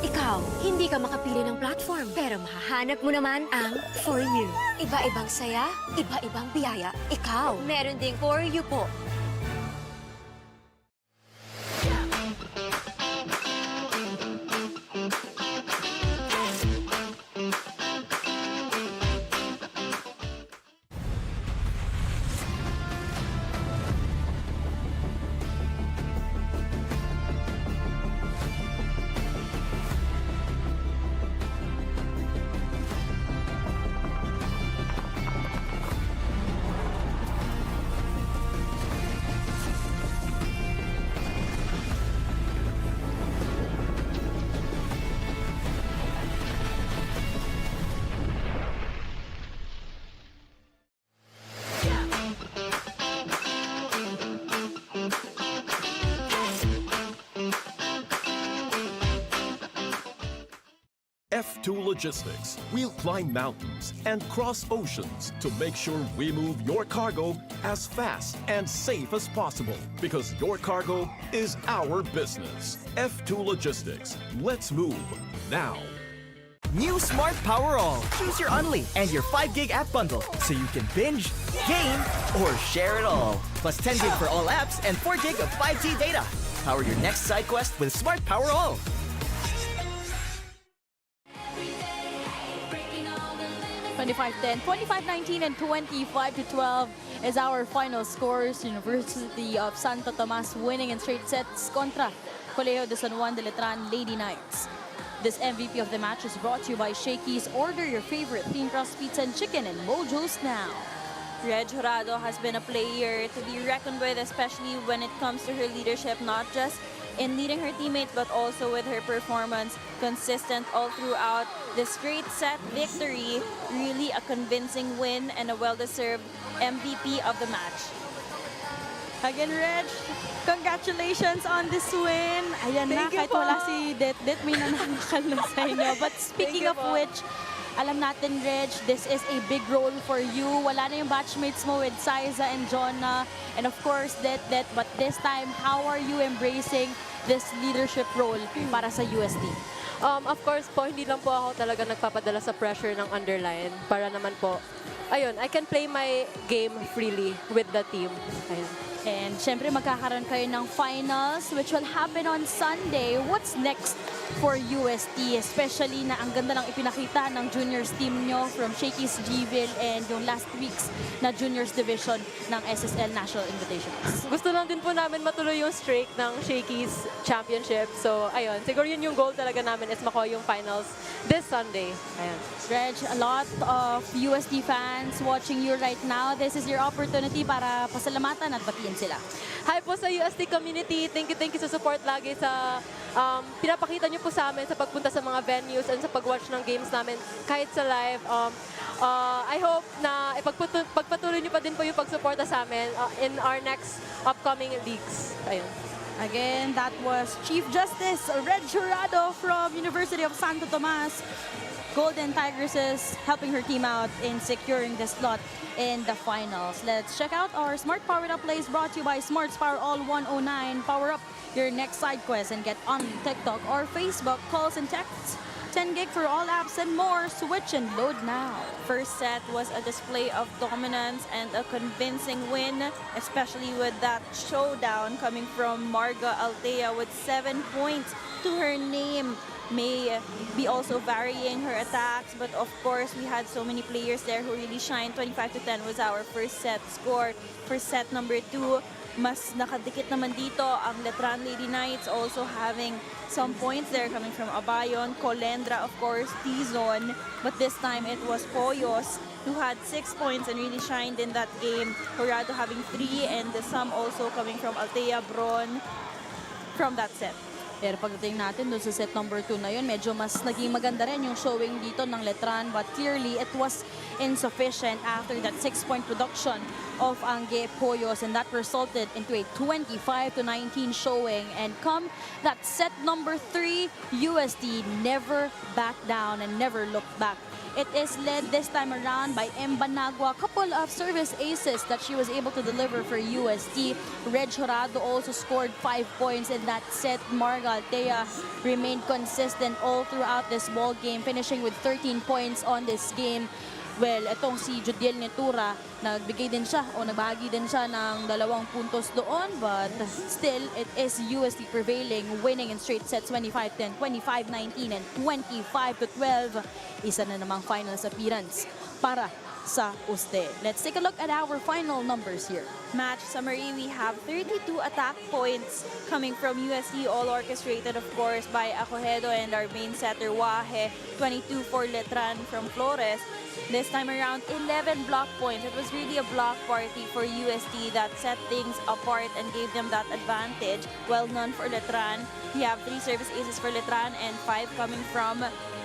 S4: Ikaw, hindi ka makapili ng platform, pero mahahanap mo naman ang For You. Iba-ibang saya, iba-ibang biyaya. Ikaw, meron ding For You po.
S7: Logistics. We'll climb mountains and cross oceans to make sure we move your cargo as fast and safe as possible because your cargo is our business. F2 Logistics. Let's move now.
S5: New Smart Power All. Choose your Unli and your 5 gig app bundle so you can binge, game, or share it all. Plus 10 gig for all apps and 4 gig of 5G data. Power your next side quest with Smart Power All.
S2: 25-10, 25-19, and 25-12 is our final scores. University of Santo Tomas winning in straight sets contra Colegio de San Juan de Letran Lady Knights. This MVP of the match is brought to you by Shakey's. Order your favorite thin crust pizza and chicken and Mojo's now.
S3: Reg Jurado has been a player to be reckoned with, especially when it comes to her leadership, not just in leading her teammates, but also with her performance, consistent all throughout. The straight set victory, really a convincing win and a well-deserved MVP of the match.
S2: Again, Reg, congratulations on this win. Ayan na, kahit wala si Det, may nananakal sa inyo. But speaking of which, alam natin, Reg, this is a big role for you. Wala na yung batchmates mo with Saiza and Jonna. And of course, Det. But this time, how are you embracing this leadership role para sa UST?
S8: Of course po, hindi lang po ako talaga nagpapadala sa pressure ng underline para naman po, ayun, I can play my game freely with the team. Ayun.
S2: And syempre magkakaroon kayo ng finals which will happen on Sunday. What's next for UST? Especially na ang ganda ng ipinakita ng juniors team nyo from Shakey's Gville and yung last week's na juniors division ng SSL National Invitationals.
S8: Gusto lang din po namin matuloy yung streak ng Shakey's Championship. So, ayun, siguro yun yung goal talaga namin is makuha yung finals this Sunday. Ayun.
S2: Reg, a lot of UST fans watching you right now. This is your opportunity para pasalamatan at batiin sila.
S8: Hi po sa UST community. Thank you sa support lagi sa pinapakita niyo po sa amin sa pagpunta sa mga venues and sa pag-watch ng games namin kahit sa live. I hope na pagpatuloy niyo pa din po yung pagsuporta sa amin in our next upcoming leagues. Ayun.
S2: Again, that was Chief Justice Reg Jurado from University of Santo Tomas. Golden Tigresses helping her team out in securing the slot in the finals. Let's check out our Smart Powered Up plays brought to you by Smart's Power All 109. Power up your next side quest and get on TikTok or Facebook. Calls and texts, 10 gig for all apps and more. Switch and load now.
S3: First set was a display of dominance and a convincing win, especially with that showdown coming from Marga Altea with 7 points to her name. May be also varying her attacks, but of course we had so many players there who really shined. 25-10 was our first set score. For set number 2, mas nakadikit naman dito ang Letran Lady Knights, also having some points there coming from Abayon, Colendra, of course, Tizon, but this time it was Poyos who had 6 points and really shined in that game. Jurado having 3, and the sum also coming from Altea Bron from that set.
S2: Pero pagdating natin doon sa set number 2 na yun, medyo mas naging maganda rin yung showing dito ng Letran, but clearly it was insufficient after that 6-point production of Angge Poyos, and that resulted into a 25-19 showing. And come that set number 3, UST never backed down and never looked back. It is led this time around by Embanagua. Couple of service aces that she was able to deliver for UST. Reg Jurado also scored 5 points in that set. Marga Altea remained consistent all throughout this ball game, finishing with 13 points on this game. Well, itong si Judiel Netura, nagbigay din siya o nagbahagi din siya ng 2 puntos doon, but still, it is UST prevailing, winning in straight sets 25-10, 25-19, and 25-12. Isa na namang finals appearance para sa UST. Let's take a look at our final numbers here.
S3: Match summary, we have 32 attack points coming from UST, all orchestrated of course by Acohedo and our main setter Wahe. 22 for Letran from Flores. This time around, 11 block points. It was really a block party for UST that set things apart and gave them that advantage. Well, none for Letran. We have 3 service aces for Letran and 5 coming from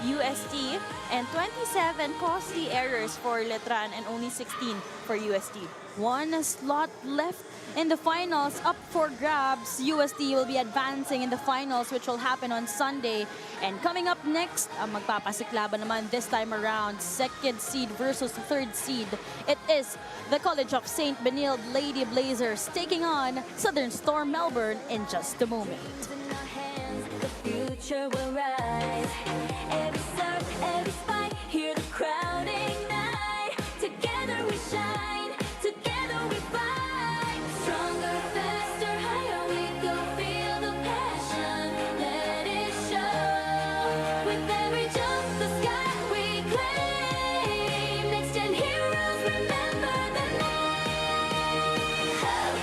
S3: UST, and 27 costly errors for Letran and only 16 for UST.
S2: One slot left in the finals up for grabs. UST will be advancing in the finals, which will happen on Sunday. And coming up next, ang magpapasiklaban naman this time around, second seed versus third seed. It is the College of Saint Benilde Lady Blazers taking on Southern Storm Melbourne in just a moment.
S1: In our hands, the future will rise. Every surf, every spike, hear the crowd ignite. Together we shine, together we fight. Stronger, faster, higher we go. Feel the passion, let it show. With every jump, the sky we claim. Next gen heroes, remember the name.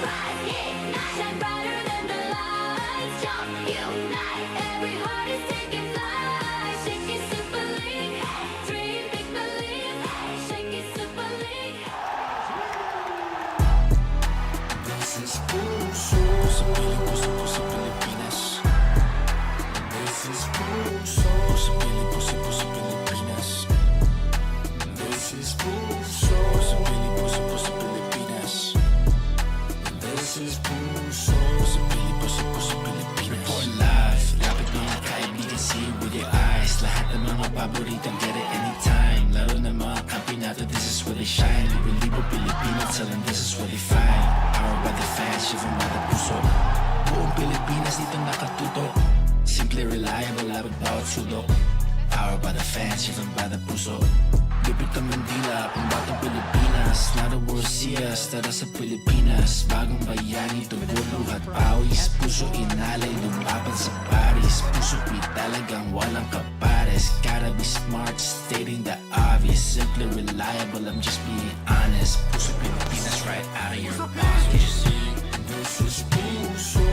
S1: Rise, ignite, shine brighter than the lights. Jump, unite, every heart is taking flight. Shakey Super League, dream, make believe. Shakey Super League.
S9: This is puso sa Pilipuso ko sa Pilipinas. This is puso sa Pilipuso sa Pilipinas. This is puso sa Pilipuso ko sa Pilipinas. This is puso sa Pilipuso ko sa Pilipinas. Report live, lapit mga kaibigan, see with your eyes. Lahat ng mga paboritang get it anytime. Laro ng mga kampinato, this is where they shine. Libo-libo Pilipino, tell them this is where they find. Powered by the fans, shiver by the puso. Buong Pilipinas dito nakatuto. Simple, reliable, labot bawat sulok. Powered by the fans, shiver by the puso. Lupit ang Mandila, pambatang Pilipinas. Not a world see us, tara sa Pilipinas. Bagong bayani, tubo, luhat, pawis. Puso inalay, lumaban sa Paris. Puso talagang walang kapares. Gotta be smart, stating the obvious. Simply reliable, I'm just being honest. Puso Pilipinas, right out of your body. This is puso.